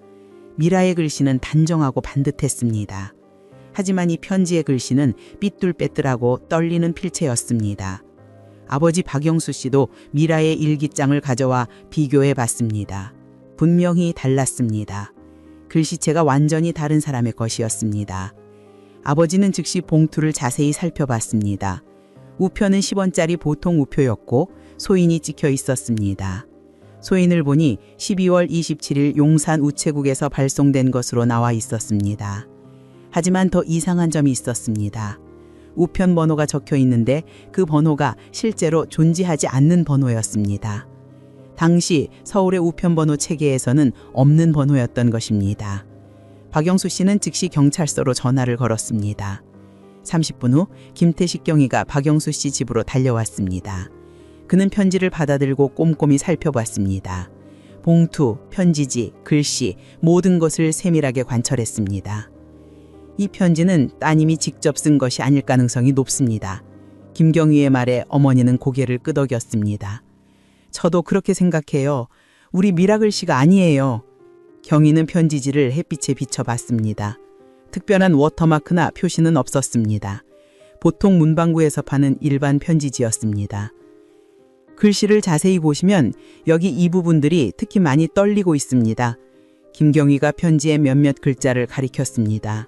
미라의 글씨는 단정하고 반듯했습니다. 하지만 이 편지의 글씨는 삐뚤빼뚤하고 떨리는 필체였습니다. 아버지 박영수 씨도 미라의 일기장을 가져와 비교해 봤습니다. 분명히 달랐습니다. 글씨체가 완전히 다른 사람의 것이었습니다. 아버지는 즉시 봉투를 자세히 살펴봤습니다. 우표는 10원짜리 보통 우표였고 소인이 찍혀 있었습니다. 소인을 보니 12월 27일 용산 우체국에서 발송된 것으로 나와 있었습니다. 하지만 더 이상한 점이 있었습니다. 우편 번호가 적혀 있는데 그 번호가 실제로 존재하지 않는 번호였습니다. 당시 서울의 우편번호 체계에서는 없는 번호였던 것입니다. 박영수 씨는 즉시 경찰서로 전화를 걸었습니다. 30분 후 김태식 경위가 박영수 씨 집으로 달려왔습니다. 그는 편지를 받아들고 꼼꼼히 살펴봤습니다. 봉투, 편지지, 글씨, 모든 것을 세밀하게 관찰했습니다. 이 편지는 따님이 직접 쓴 것이 아닐 가능성이 높습니다. 김경희의 말에 어머니는 고개를 끄덕였습니다. 저도 그렇게 생각해요. 우리 미라 글씨가 아니에요. 경희는 편지지를 햇빛에 비춰봤습니다. 특별한 워터마크나 표시는 없었습니다. 보통 문방구에서 파는 일반 편지지였습니다. 글씨를 자세히 보시면 여기 이 부분들이 특히 많이 떨리고 있습니다. 김경희가 편지의 몇몇 글자를 가리켰습니다.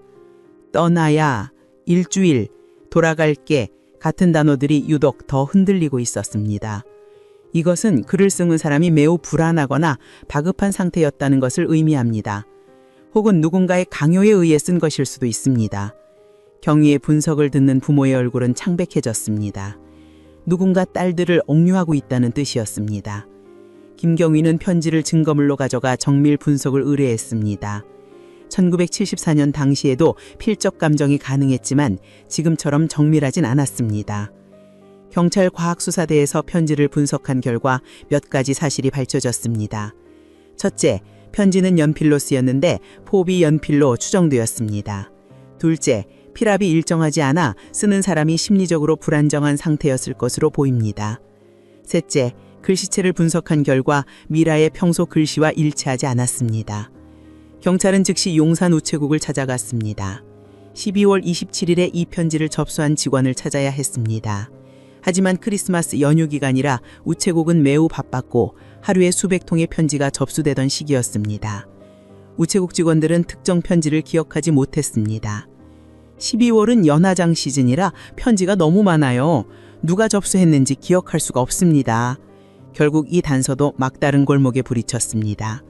떠나야, 일주일, 돌아갈게 같은 단어들이 유독 더 흔들리고 있었습니다. 이것은 글을 쓰는 사람이 매우 불안하거나 다급한 상태였다는 것을 의미합니다. 혹은 누군가의 강요에 의해 쓴 것일 수도 있습니다. 경희의 분석을 듣는 부모의 얼굴은 창백해졌습니다. 누군가 딸들을 억류하고 있다는 뜻이었습니다. 김경희는 편지를 증거물로 가져가 정밀 분석을 의뢰했습니다. 1974년 당시에도 필적 감정이 가능했지만 지금처럼 정밀하진 않았습니다. 경찰 과학수사대에서 편지를 분석한 결과 몇 가지 사실이 밝혀졌습니다. 첫째, 편지는 연필로 쓰였는데 포비 연필로 추정되었습니다. 둘째, 필압이 일정하지 않아 쓰는 사람이 심리적으로 불안정한 상태였을 것으로 보입니다. 셋째, 글씨체를 분석한 결과 미라의 평소 글씨와 일치하지 않았습니다. 경찰은 즉시 용산 우체국을 찾아갔습니다. 12월 27일에 이 편지를 접수한 직원을 찾아야 했습니다. 하지만 크리스마스 연휴 기간이라 우체국은 매우 바빴고 하루에 수백 통의 편지가 접수되던 시기였습니다. 우체국 직원들은 특정 편지를 기억하지 못했습니다. 12월은 연화장 시즌이라 편지가 너무 많아요. 누가 접수했는지 기억할 수가 없습니다. 결국 이 단서도 막다른 골목에 부딪혔습니다.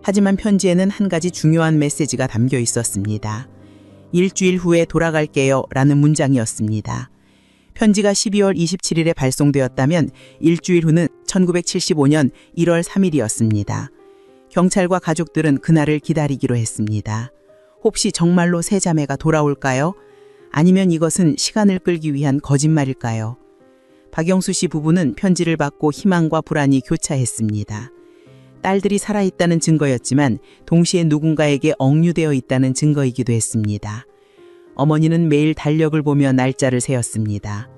하지만 편지에는 한 가지 중요한 메시지가 담겨 있었습니다. 일주일 후에 돌아갈게요 라는 문장이었습니다. 편지가 12월 27일에 발송되었다면 일주일 후는 1975년 1월 3일이었습니다. 경찰과 가족들은 그날을 기다리기로 했습니다. 혹시 정말로 세 자매가 돌아올까요? 아니면 이것은 시간을 끌기 위한 거짓말일까요? 박영수 씨 부부는 편지를 받고 희망과 불안이 교차했습니다. 딸들이 살아있다는 증거였지만 동시에 누군가에게 억류되어 있다는 증거이기도 했습니다. 어머니는 매일 달력을 보며 날짜를 세었습니다.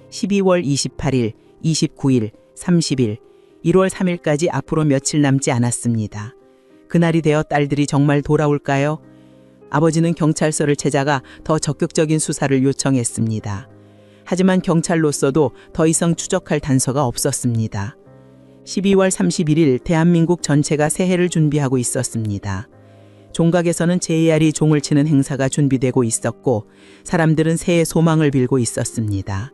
12월 28일, 29일, 30일, 1월 3일까지 앞으로 며칠 남지 않았습니다. 그날이 되어 딸들이 정말 돌아올까요? 아버지는 경찰서를 찾아가 더 적극적인 수사를 요청했습니다. 하지만 경찰로서도 더 이상 추적할 단서가 없었습니다. 12월 31일 대한민국 전체가 새해를 준비하고 있었습니다. 종각에서는 JR이 종을 치는 행사가 준비되고 있었고 사람들은 새해 소망을 빌고 있었습니다.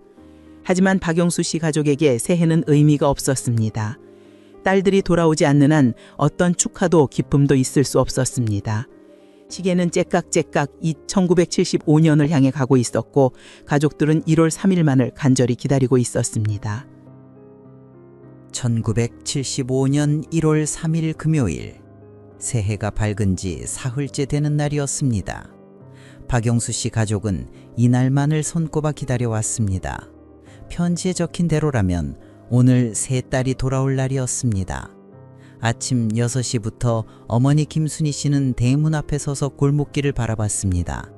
하지만 박영수 씨 가족에게 새해는 의미가 없었습니다. 딸들이 돌아오지 않는 한 어떤 축하도 기쁨도 있을 수 없었습니다. 시계는 째깍째깍 1975년을 향해 가고 있었고 가족들은 1월 3일만을 간절히 기다리고 있었습니다. 1975년 1월 3일 금요일, 새해가 밝은 지 사흘째 되는 날이었습니다. 박영수 씨 가족은 이날만을 손꼽아 기다려왔습니다. 편지에 적힌 대로라면 오늘 세 딸이 돌아올 날이었습니다. 아침 6시부터 어머니 김순희 씨는 대문 앞에 서서 골목길을 바라봤습니다.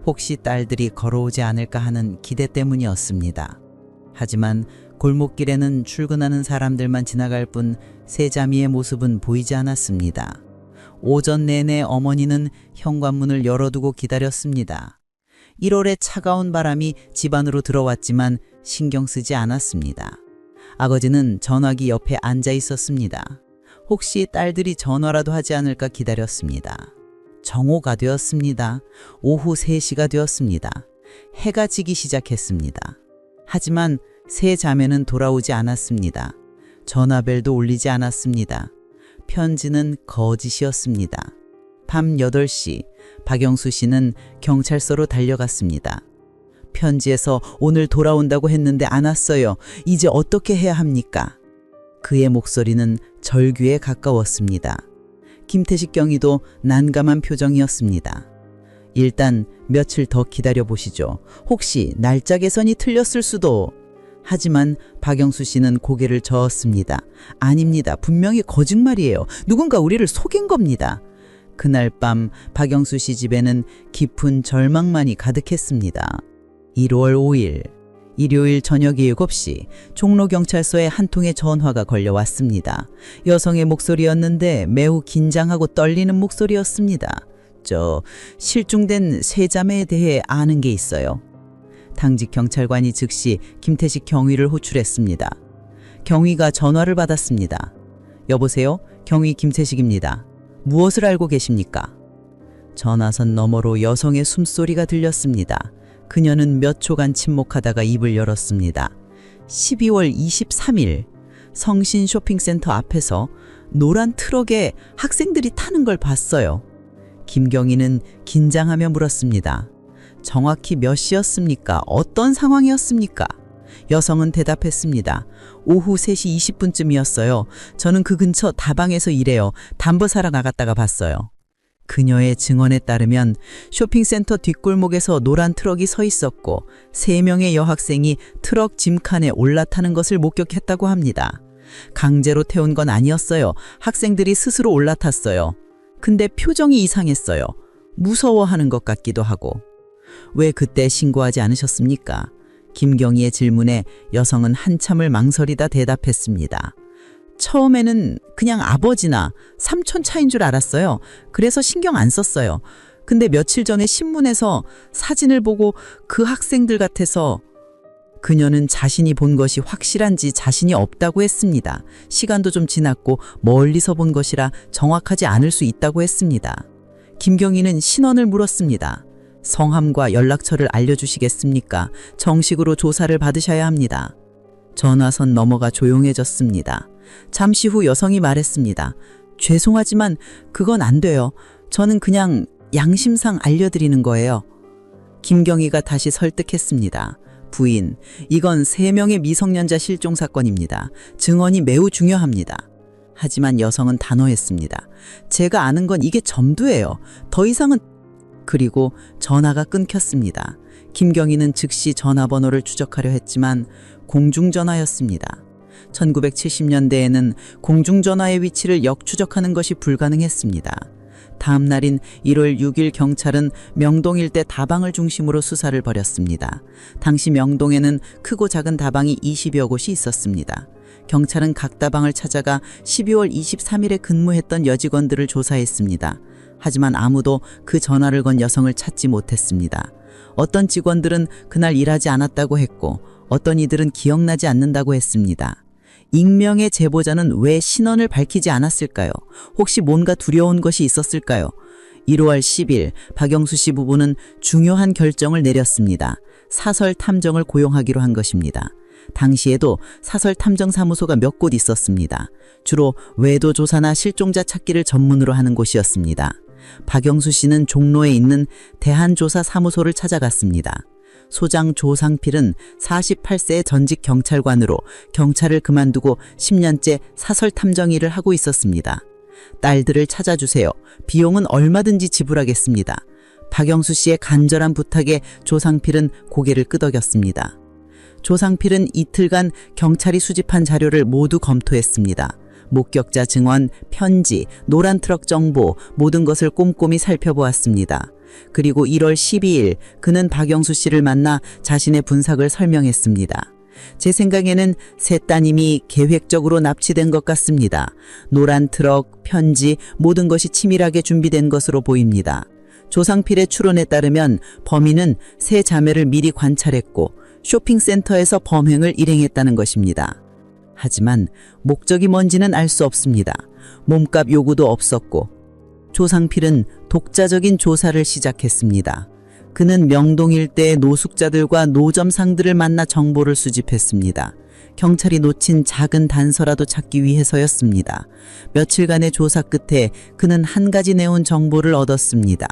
혹시 딸들이 걸어오지 않을까 하는 기대 때문이었습니다. 하지만 골목길에는 출근하는 사람들만 지나갈 뿐 세 자매의 모습은 보이지 않았습니다. 오전 내내 어머니는 현관문을 열어두고 기다렸습니다. 1월의 차가운 바람이 집 안으로 들어왔지만 신경 쓰지 않았습니다. 아버지는 전화기 옆에 앉아 있었습니다. 혹시 딸들이 전화라도 하지 않을까 기다렸습니다. 정오가 되었습니다. 오후 3시가 되었습니다. 해가 지기 시작했습니다. 하지만 세 자매는 돌아오지 않았습니다. 전화벨도 울리지 않았습니다. 편지는 거짓이었습니다. 밤 8시, 박영수 씨는 경찰서로 달려갔습니다. 편지에서 오늘 돌아온다고 했는데 안 왔어요. 이제 어떻게 해야 합니까? 그의 목소리는 절규에 가까웠습니다. 김태식 경위도 난감한 표정이었습니다. 일단 며칠 더 기다려보시죠. 혹시 날짜 계산이 틀렸을 수도. 하지만 박영수 씨는 고개를 저었습니다. 아닙니다. 분명히 거짓말이에요. 누군가 우리를 속인 겁니다. 그날 밤 박영수 씨 집에는 깊은 절망만이 가득했습니다. 1월 5일 일요일 저녁 7시 종로경찰서에 한 통의 전화가 걸려왔습니다. 여성의 목소리였는데 매우 긴장하고 떨리는 목소리였습니다. 실종된 세 자매에 대해 아는 게 있어요. 당직 경찰관이 즉시 김태식 경위를 호출했습니다. 경위가 전화를 받았습니다. 여보세요? 경위 김태식입니다. 무엇을 알고 계십니까? 전화선 너머로 여성의 숨소리가 들렸습니다. 그녀는 몇 초간 침묵하다가 입을 열었습니다. 12월 23일 성신 쇼핑센터 앞에서 노란 트럭에 학생들이 타는 걸 봤어요. 김경희는 긴장하며 물었습니다. 정확히 몇 시였습니까? 어떤 상황이었습니까? 여성은 대답했습니다. 오후 3시 20분쯤이었어요. 저는 그 근처 다방에서 일해요. 담보 사러 나갔다가 봤어요. 그녀의 증언에 따르면 쇼핑센터 뒷골목에서 노란 트럭이 서 있었고 3명의 여학생이 트럭 짐칸에 올라타는 것을 목격했다고 합니다. 강제로 태운 건 아니었어요. 학생들이 스스로 올라탔어요. 근데 표정이 이상했어요. 무서워하는 것 같기도 하고. 왜 그때 신고하지 않으셨습니까? 김경희의 질문에 여성은 한참을 망설이다 대답했습니다. 처음에는 그냥 아버지나 삼촌 차인 줄 알았어요. 그래서 신경 안 썼어요. 근데 며칠 전에 신문에서 사진을 보고 그 학생들 같아서. 그녀는 자신이 본 것이 확실한지 자신이 없다고 했습니다. 시간도 좀 지났고 멀리서 본 것이라 정확하지 않을 수 있다고 했습니다. 김경희는 신원을 물었습니다. 성함과 연락처를 알려주시겠습니까? 정식으로 조사를 받으셔야 합니다. 전화선 너머가 조용해졌습니다. 잠시 후 여성이 말했습니다. 죄송하지만 그건 안 돼요. 저는 그냥 양심상 알려드리는 거예요. 김경희가 다시 설득했습니다. 부인, 이건 3명의 미성년자 실종 사건입니다. 증언이 매우 중요합니다. 하지만 여성은 단호했습니다. 제가 아는 건 이게 전부예요. 더 이상은. 그리고 전화가 끊겼습니다. 김경희는 즉시 전화번호를 추적하려 했지만 공중전화였습니다. 1970년대에는 공중전화의 위치를 역추적하는 것이 불가능했습니다. 다음 날인 1월 6일 경찰은 명동 일대 다방을 중심으로 수사를 벌였습니다. 당시 명동에는 크고 작은 다방이 20여 곳이 있었습니다. 경찰은 각 다방을 찾아가 12월 23일에 근무했던 여직원들을 조사했습니다. 하지만 아무도 그 전화를 건 여성을 찾지 못했습니다. 어떤 직원들은 그날 일하지 않았다고 했고 어떤 이들은 기억나지 않는다고 했습니다. 익명의 제보자는 왜 신원을 밝히지 않았을까요? 혹시 뭔가 두려운 것이 있었을까요? 1월 10일 박영수 씨 부부는 중요한 결정을 내렸습니다. 사설 탐정을 고용하기로 한 것입니다. 당시에도 사설 탐정 사무소가 몇 곳 있었습니다. 주로 외도 조사나 실종자 찾기를 전문으로 하는 곳이었습니다. 박영수 씨는 종로에 있는 대한조사 사무소를 찾아갔습니다. 소장 조상필은 48세의 전직 경찰관으로 경찰을 그만두고 10년째 사설 탐정 일을 하고 있었습니다. 딸들을 찾아주세요. 비용은 얼마든지 지불하겠습니다. 박영수 씨의 간절한 부탁에 조상필은 고개를 끄덕였습니다. 조상필은 이틀간 경찰이 수집한 자료를 모두 검토했습니다. 목격자 증언, 편지, 노란 트럭 정보, 모든 것을 꼼꼼히 살펴보았습니다. 그리고 1월 12일 그는 박영수 씨를 만나 자신의 분석을 설명했습니다. 제 생각에는 세 따님이 계획적으로 납치된 것 같습니다. 노란 트럭, 편지, 모든 것이 치밀하게 준비된 것으로 보입니다. 조상필의 추론에 따르면 범인은 세 자매를 미리 관찰했고 쇼핑센터에서 범행을 일행했다는 것입니다. 하지만 목적이 뭔지는 알 수 없습니다. 몸값 요구도 없었고 조상필은 독자적인 조사를 시작했습니다. 그는 명동 일대의 노숙자들과 노점상들을 만나 정보를 수집했습니다. 경찰이 놓친 작은 단서라도 찾기 위해서였습니다. 며칠간의 조사 끝에 그는 한 가지 내용 정보를 얻었습니다.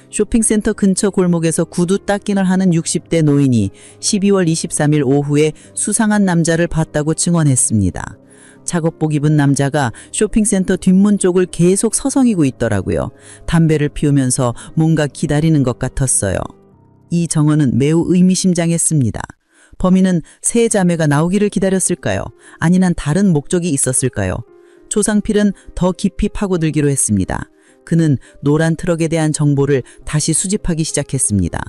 쇼핑센터 근처 골목에서 구두 닦기를 하는 60대 노인이 12월 23일 오후에 수상한 남자를 봤다고 증언했습니다. 작업복 입은 남자가 쇼핑센터 뒷문 쪽을 계속 서성이고 있더라고요. 담배를 피우면서 뭔가 기다리는 것 같았어요. 이 정언은 매우 의미심장했습니다. 범인은 세 자매가 나오기를 기다렸을까요? 아니면 다른 목적이 있었을까요? 조상필은 더 깊이 파고들기로 했습니다. 그는 노란 트럭에 대한 정보를 다시 수집하기 시작했습니다.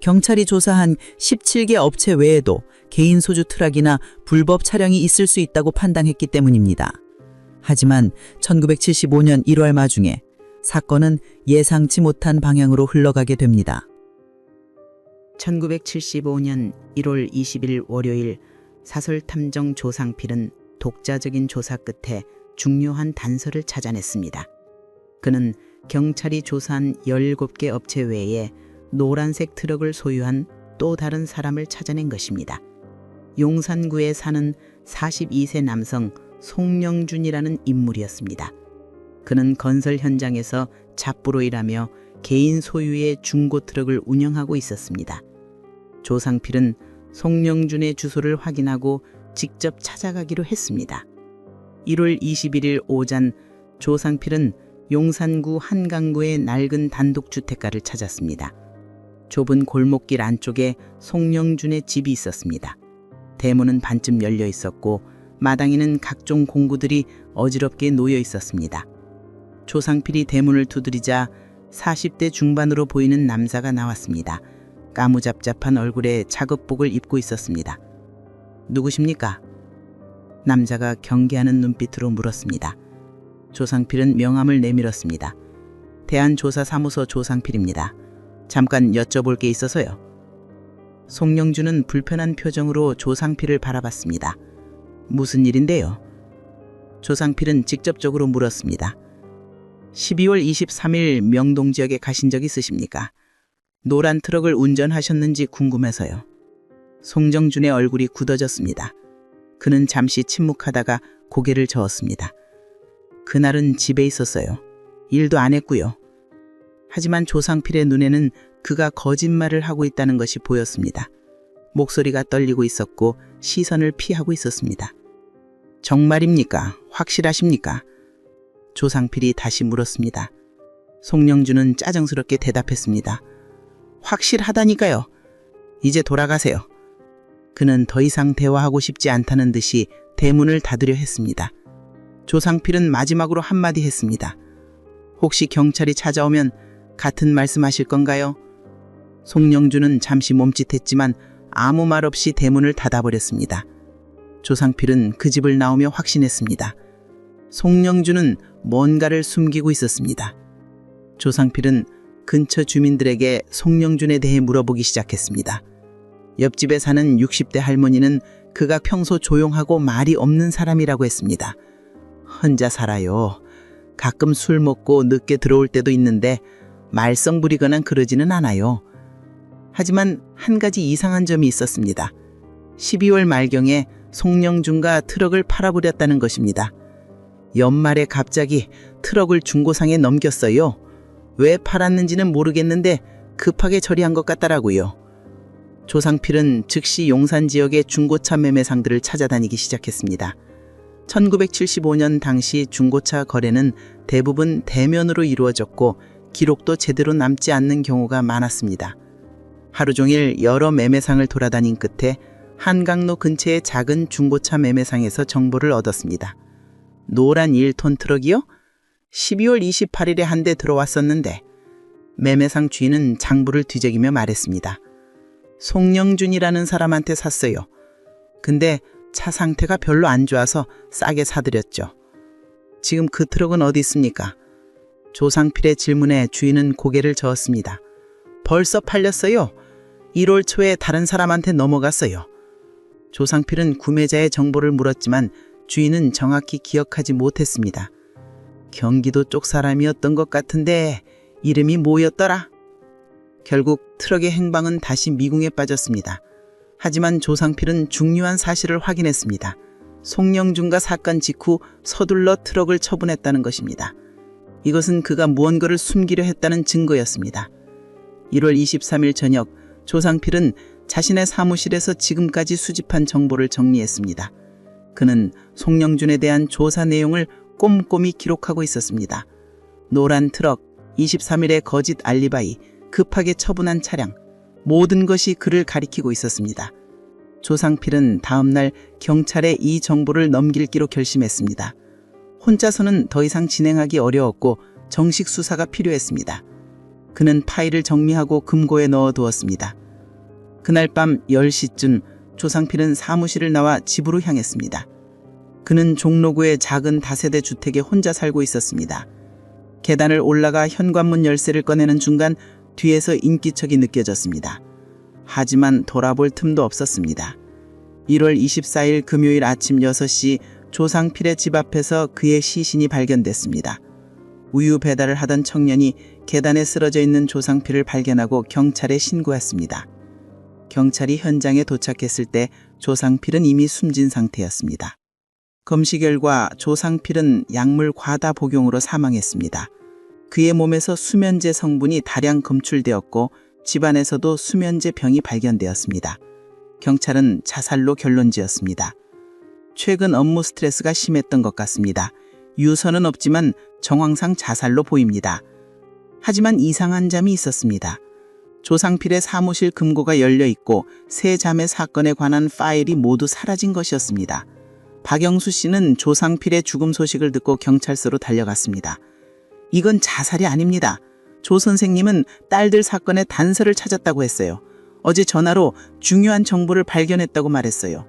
경찰이 조사한 17개 업체 외에도 개인 소주 트럭이나 불법 차량이 있을 수 있다고 판단했기 때문입니다. 하지만 1975년 1월 말중에 사건은 예상치 못한 방향으로 흘러가게 됩니다. 1975년 1월 20일 월요일 사설탐정 조상필은 독자적인 조사 끝에 중요한 단서를 찾아냈습니다. 그는 경찰이 조사한 17개 업체 외에 노란색 트럭을 소유한 또 다른 사람을 찾아낸 것입니다. 용산구에 사는 42세 남성 송영준이라는 인물이었습니다. 그는 건설 현장에서 잡부로 일하며 개인 소유의 중고 트럭을 운영하고 있었습니다. 조상필은 송영준의 주소를 확인하고 직접 찾아가기로 했습니다. 1월 21일 오전 조상필은 용산구 한강구의 낡은 단독주택가를 찾았습니다. 좁은 골목길 안쪽에 송영준의 집이 있었습니다. 대문은 반쯤 열려 있었고 마당에는 각종 공구들이 어지럽게 놓여 있었습니다. 조상필이 대문을 두드리자 40대 중반으로 보이는 남자가 나왔습니다. 까무잡잡한 얼굴에 작업복을 입고 있었습니다. 누구십니까? 남자가 경계하는 눈빛으로 물었습니다. 조상필은 명함을 내밀었습니다. 대한조사사무소 조상필입니다. 잠깐 여쭤볼 게 있어서요. 송영준은 불편한 표정으로 조상필을 바라봤습니다. 무슨 일인데요? 조상필은 직접적으로 물었습니다. 12월 23일 명동 지역에 가신 적 있으십니까? 노란 트럭을 운전하셨는지 궁금해서요. 송정준의 얼굴이 굳어졌습니다. 그는 잠시 침묵하다가 고개를 저었습니다. 그날은 집에 있었어요. 일도 안 했고요. 하지만 조상필의 눈에는 그가 거짓말을 하고 있다는 것이 보였습니다. 목소리가 떨리고 있었고 시선을 피하고 있었습니다. 정말입니까? 확실하십니까? 조상필이 다시 물었습니다. 송영준은 짜증스럽게 대답했습니다. 확실하다니까요. 이제 돌아가세요. 그는 더 이상 대화하고 싶지 않다는 듯이 대문을 닫으려 했습니다. 조상필은 마지막으로 한마디 했습니다. 혹시 경찰이 찾아오면 같은 말씀하실 건가요? 송영준은 잠시 멈칫했지만 아무 말 없이 대문을 닫아버렸습니다. 조상필은 그 집을 나오며 확신했습니다. 송영준은 뭔가를 숨기고 있었습니다. 조상필은 근처 주민들에게 송영준에 대해 물어보기 시작했습니다. 옆집에 사는 60대 할머니는 그가 평소 조용하고 말이 없는 사람이라고 했습니다. 혼자 살아요. 가끔 술 먹고 늦게 들어올 때도 있는데 말썽 부리거나 그러지는 않아요. 하지만 한 가지 이상한 점이 있었습니다. 12월 말경에 송영준과 트럭을 팔아버렸다는 것입니다. 연말에 갑자기 트럭을 중고상에 넘겼어요. 왜 팔았는지는 모르겠는데 급하게 처리한 것 같더라고요. 조상필은 즉시 용산 지역의 중고차 매매상들을 찾아다니기 시작했습니다. 1975년 당시 중고차 거래는 대부분 대면으로 이루어졌고 기록도 제대로 남지 않는 경우가 많았습니다. 하루 종일 여러 매매상을 돌아다닌 끝에 한강로 근처의 작은 중고차 매매상에서 정보를 얻었습니다. 노란 1톤 트럭이요? 12월 28일에 한 대 들어왔었는데 매매상 주인은 장부를 뒤적이며 말했습니다. 송영준이라는 사람한테 샀어요. 근데 차 상태가 별로 안 좋아서 싸게 사드렸죠. 지금 그 트럭은 어디 있습니까? 조상필의 질문에 주인은 고개를 저었습니다. 벌써 팔렸어요. 1월 초에 다른 사람한테 넘어갔어요. 조상필은 구매자의 정보를 물었지만 주인은 정확히 기억하지 못했습니다. 경기도 쪽 사람이었던 것 같은데 이름이 뭐였더라? 결국 트럭의 행방은 다시 미궁에 빠졌습니다. 하지만 조상필은 중요한 사실을 확인했습니다. 송영준과 사건 직후 서둘러 트럭을 처분했다는 것입니다. 이것은 그가 무언가를 숨기려 했다는 증거였습니다. 1월 23일 저녁 조상필은 자신의 사무실에서 지금까지 수집한 정보를 정리했습니다. 그는 송영준에 대한 조사 내용을 꼼꼼히 기록하고 있었습니다. 노란 트럭, 23일의 거짓 알리바이, 급하게 처분한 차량, 모든 것이 그를 가리키고 있었습니다. 조상필은 다음날 경찰에 이 정보를 넘길기로 결심했습니다. 혼자서는 더 이상 진행하기 어려웠고 정식 수사가 필요했습니다. 그는 파일을 정리하고 금고에 넣어두었습니다. 그날 밤 10시쯤 조상필은 사무실을 나와 집으로 향했습니다. 그는 종로구의 작은 다세대 주택에 혼자 살고 있었습니다. 계단을 올라가 현관문 열쇠를 꺼내는 순간 뒤에서 인기척이 느껴졌습니다. 하지만 돌아볼 틈도 없었습니다. 1월 24일 금요일 아침 6시 조상필의 집 앞에서 그의 시신이 발견됐습니다. 우유 배달을 하던 청년이 계단에 쓰러져 있는 조상필을 발견하고 경찰에 신고했습니다. 경찰이 현장에 도착했을 때 조상필은 이미 숨진 상태였습니다. 검시 결과 조상필은 약물 과다 복용으로 사망했습니다. 그의 몸에서 수면제 성분이 다량 검출되었고 집안에서도 수면제 병이 발견되었습니다. 경찰은 자살로 결론 지었습니다. 최근 업무 스트레스가 심했던 것 같습니다. 유서는 없지만 정황상 자살로 보입니다. 하지만 이상한 점이 있었습니다. 조상필의 사무실 금고가 열려 있고 세 자매 사건에 관한 파일이 모두 사라진 것이었습니다. 박영수 씨는 조상필의 죽음 소식을 듣고 경찰서로 달려갔습니다. 이건 자살이 아닙니다. 조 선생님은 딸들 사건의 단서를 찾았다고 했어요. 어제 전화로 중요한 정보를 발견했다고 말했어요.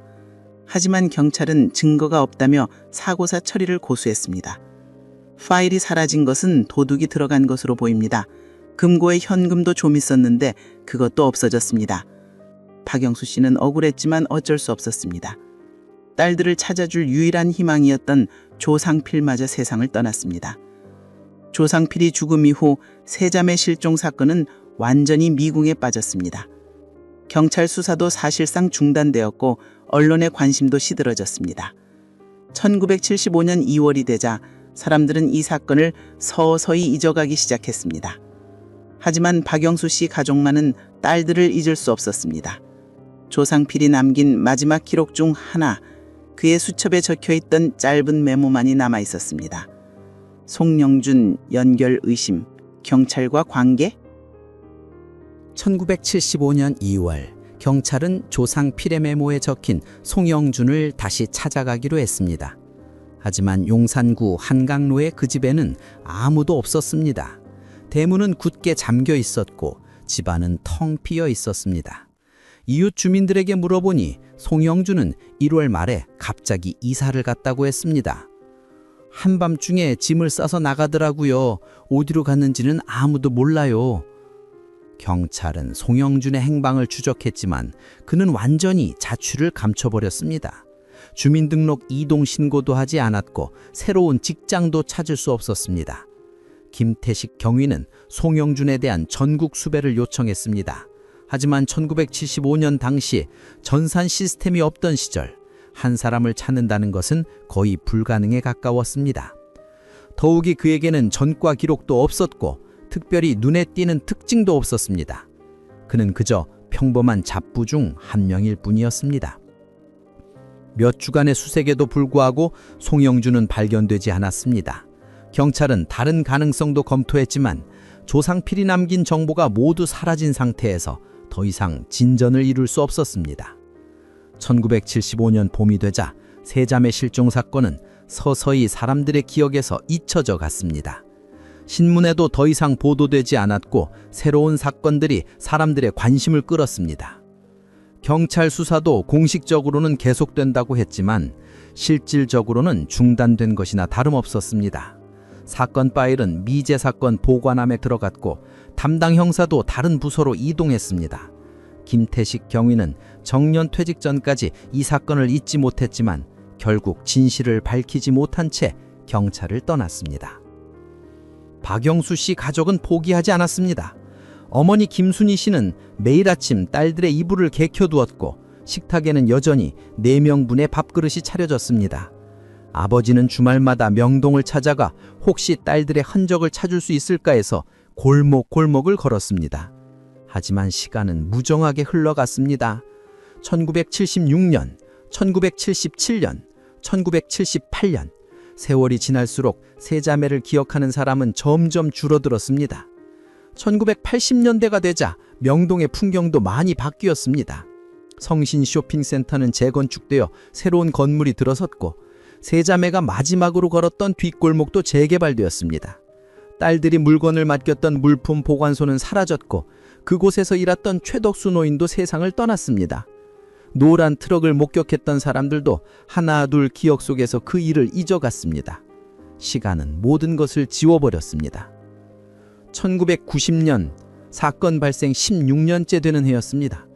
하지만 경찰은 증거가 없다며 사고사 처리를 고수했습니다. 파일이 사라진 것은 도둑이 들어간 것으로 보입니다. 금고에 현금도 좀 있었는데 그것도 없어졌습니다. 박영수 씨는 억울했지만 어쩔 수 없었습니다. 딸들을 찾아줄 유일한 희망이었던 조상필마저 세상을 떠났습니다. 조상필이 죽음 이후 세자매 실종 사건은 완전히 미궁에 빠졌습니다. 경찰 수사도 사실상 중단되었고 언론의 관심도 시들어졌습니다. 1975년 2월이 되자 사람들은 이 사건을 서서히 잊어가기 시작했습니다. 하지만 박영수 씨 가족만은 딸들을 잊을 수 없었습니다. 조상필이 남긴 마지막 기록 중 하나, 그의 수첩에 적혀있던 짧은 메모만이 남아 있었습니다. 송영준 연결 의심, 경찰과 관계? 1975년 2월 경찰은 조상필의 메모에 적힌 송영준을 다시 찾아가기로 했습니다. 하지만 용산구 한강로의 그 집에는 아무도 없었습니다. 대문은 굳게 잠겨 있었고 집안은 텅 비어 있었습니다. 이웃 주민들에게 물어보니 송영준은 1월 말에 갑자기 이사를 갔다고 했습니다. 한밤중에 짐을 싸서 나가더라고요. 어디로 갔는지는 아무도 몰라요. 경찰은 송영준의 행방을 추적했지만 그는 완전히 자취를 감춰버렸습니다. 주민등록 이동 신고도 하지 않았고 새로운 직장도 찾을 수 없었습니다. 김태식 경위는 송영준에 대한 전국 수배를 요청했습니다. 하지만 1975년 당시 전산 시스템이 없던 시절 한 사람을 찾는다는 것은 거의 불가능에 가까웠습니다. 더욱이 그에게는 전과 기록도 없었고 특별히 눈에 띄는 특징도 없었습니다. 그는 그저 평범한 잡부 중 한 명일 뿐이었습니다. 몇 주간의 수색에도 불구하고 송영준은 발견되지 않았습니다. 경찰은 다른 가능성도 검토했지만 조상필이 남긴 정보가 모두 사라진 상태에서 더 이상 진전을 이룰 수 없었습니다. 1975년 봄이 되자 세자매 실종 사건은 서서히 사람들의 기억에서 잊혀져 갔습니다. 신문에도 더 이상 보도되지 않았고 새로운 사건들이 사람들의 관심을 끌었습니다. 경찰 수사도 공식적으로는 계속된다고 했지만 실질적으로는 중단된 것이나 다름없었습니다. 사건 파일은 미제 사건 보관함에 들어갔고 담당 형사도 다른 부서로 이동했습니다. 김태식 경위는 정년 퇴직 전까지 이 사건을 잊지 못했지만 결국 진실을 밝히지 못한 채 경찰을 떠났습니다. 박영수 씨 가족은 포기하지 않았습니다. 어머니 김순희 씨는 매일 아침 딸들의 이불을 개켜두었고 식탁에는 여전히 4명분의 밥그릇이 차려졌습니다. 아버지는 주말마다 명동을 찾아가 혹시 딸들의 흔적을 찾을 수 있을까 해서 골목골목을 걸었습니다. 하지만 시간은 무정하게 흘러갔습니다. 1976년, 1977년, 1978년, 세월이 지날수록 세자매를 기억하는 사람은 점점 줄어들었습니다. 1980년대가 되자 명동의 풍경도 많이 바뀌었습니다. 성신 쇼핑센터는 재건축되어 새로운 건물이 들어섰고 세자매가 마지막으로 걸었던 뒷골목도 재개발되었습니다. 딸들이 물건을 맡겼던 물품 보관소는 사라졌고 그곳에서 일했던 최덕수 노인도 세상을 떠났습니다. 노란 트럭을 목격했던 사람들도 하나 둘 기억 속에서 그 일을 잊어갔습니다. 시간은 모든 것을 지워버렸습니다. 1990년 사건 발생 16년째 되는 해였습니다.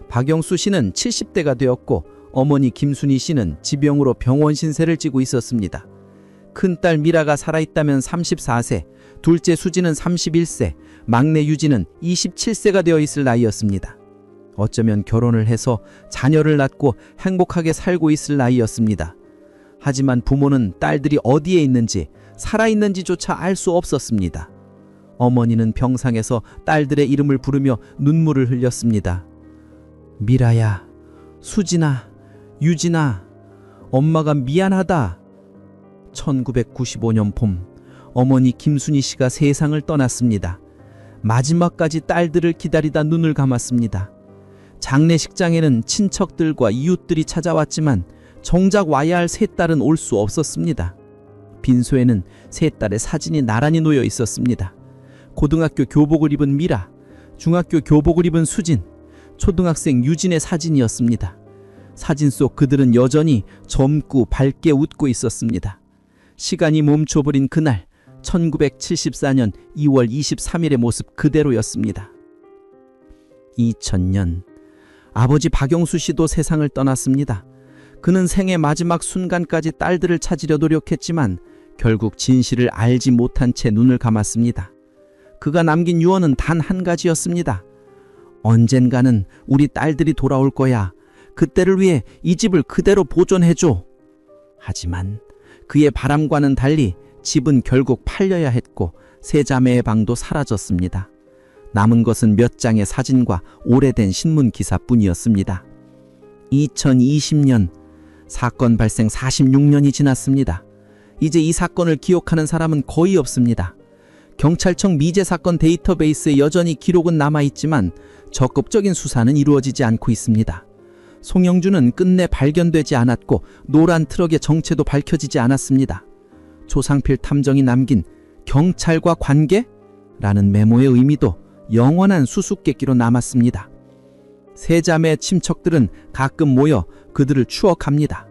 박영수 씨는 70대가 되었고 어머니 김순희 씨는 지병으로 병원 신세를 지고 있었습니다. 큰딸 미라가 살아있다면 34세, 둘째 수지는 31세, 막내 유지는 27세가 되어 있을 나이였습니다. 어쩌면 결혼을 해서 자녀를 낳고 행복하게 살고 있을 나이였습니다. 하지만 부모는 딸들이 어디에 있는지 살아있는지조차 알 수 없었습니다. 어머니는 병상에서 딸들의 이름을 부르며 눈물을 흘렸습니다. 미라야, 수진아, 유진아, 엄마가 미안하다. 1995년 봄, 어머니 김순희 씨가 세상을 떠났습니다. 마지막까지 딸들을 기다리다 눈을 감았습니다. 장례식장에는 친척들과 이웃들이 찾아왔지만 정작 와야 할 세 딸은 올 수 없었습니다. 빈소에는 세 딸의 사진이 나란히 놓여 있었습니다. 고등학교 교복을 입은 미라, 중학교 교복을 입은 수진, 초등학생 유진의 사진이었습니다. 사진 속 그들은 여전히 젊고 밝게 웃고 있었습니다. 시간이 멈춰버린 그날, 1974년 2월 23일의 모습 그대로였습니다. 2000년, 아버지 박영수 씨도 세상을 떠났습니다. 그는 생애 마지막 순간까지 딸들을 찾으려 노력했지만 결국 진실을 알지 못한 채 눈을 감았습니다. 그가 남긴 유언은 단 한 가지였습니다. 언젠가는 우리 딸들이 돌아올 거야. 그때를 위해 이 집을 그대로 보존해줘. 하지만 그의 바람과는 달리 집은 결국 팔려야 했고 세 자매의 방도 사라졌습니다. 남은 것은 몇 장의 사진과 오래된 신문 기사뿐이었습니다. 2020년, 사건 발생 46년이 지났습니다. 이제 이 사건을 기억하는 사람은 거의 없습니다. 경찰청 미제 사건 데이터베이스에 여전히 기록은 남아있지만 적극적인 수사는 이루어지지 않고 있습니다. 송영준은 끝내 발견되지 않았고 노란 트럭의 정체도 밝혀지지 않았습니다. 조상필 탐정이 남긴 경찰과 관계? 라는 메모의 의미도 영원한 수수께끼로 남았습니다. 세 자매의 친척들은 가끔 모여 그들을 추억합니다.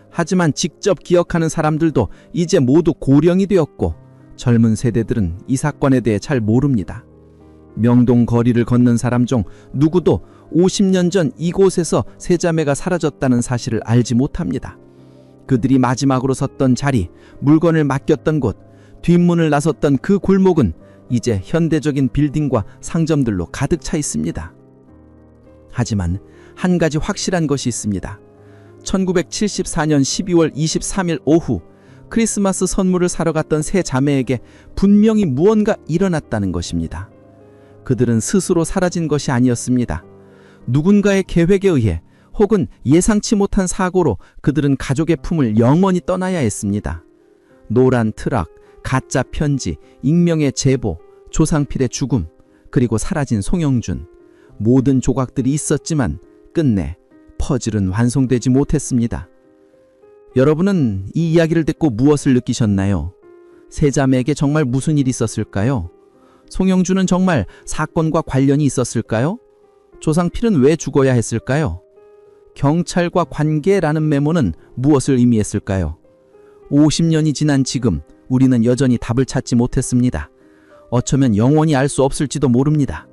하지만 직접 기억하는 사람들도 이제 모두 고령이 되었고 젊은 세대들은 이 사건에 대해 잘 모릅니다. 명동 거리를 걷는 사람 중 누구도 50년 전 이곳에서 세 자매가 사라졌다는 사실을 알지 못합니다. 그들이 마지막으로 섰던 자리, 물건을 맡겼던 곳, 뒷문을 나섰던 그 골목은 이제 현대적인 빌딩과 상점들로 가득 차 있습니다. 하지만 한 가지 확실한 것이 있습니다. 1974년 12월 23일 오후 크리스마스 선물을 사러 갔던 세 자매에게 분명히 무언가 일어났다는 것입니다. 그들은 스스로 사라진 것이 아니었습니다. 누군가의 계획에 의해 혹은 예상치 못한 사고로 그들은 가족의 품을 영원히 떠나야 했습니다. 노란 트럭, 가짜 편지, 익명의 제보, 조상필의 죽음, 그리고 사라진 송영준. 모든 조각들이 있었지만 끝내 퍼즐은 완성되지 못했습니다. 여러분은 이 이야기를 듣고 무엇을 느끼셨나요? 세 자매에게 정말 무슨 일이 있었을까요? 송영준은 정말 사건과 관련이 있었을까요? 조상필은 왜 죽어야 했을까요? 경찰과 관계라는 메모는 무엇을 의미했을까요? 50년이 지난 지금 우리는 여전히 답을 찾지 못했습니다. 어쩌면 영원히 알 수 없을지도 모릅니다.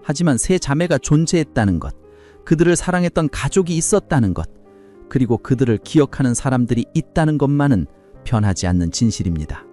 하지만 세 자매가 존재했다는 것, 그들을 사랑했던 가족이 있었다는 것, 그리고 그들을 기억하는 사람들이 있다는 것만은 변하지 않는 진실입니다.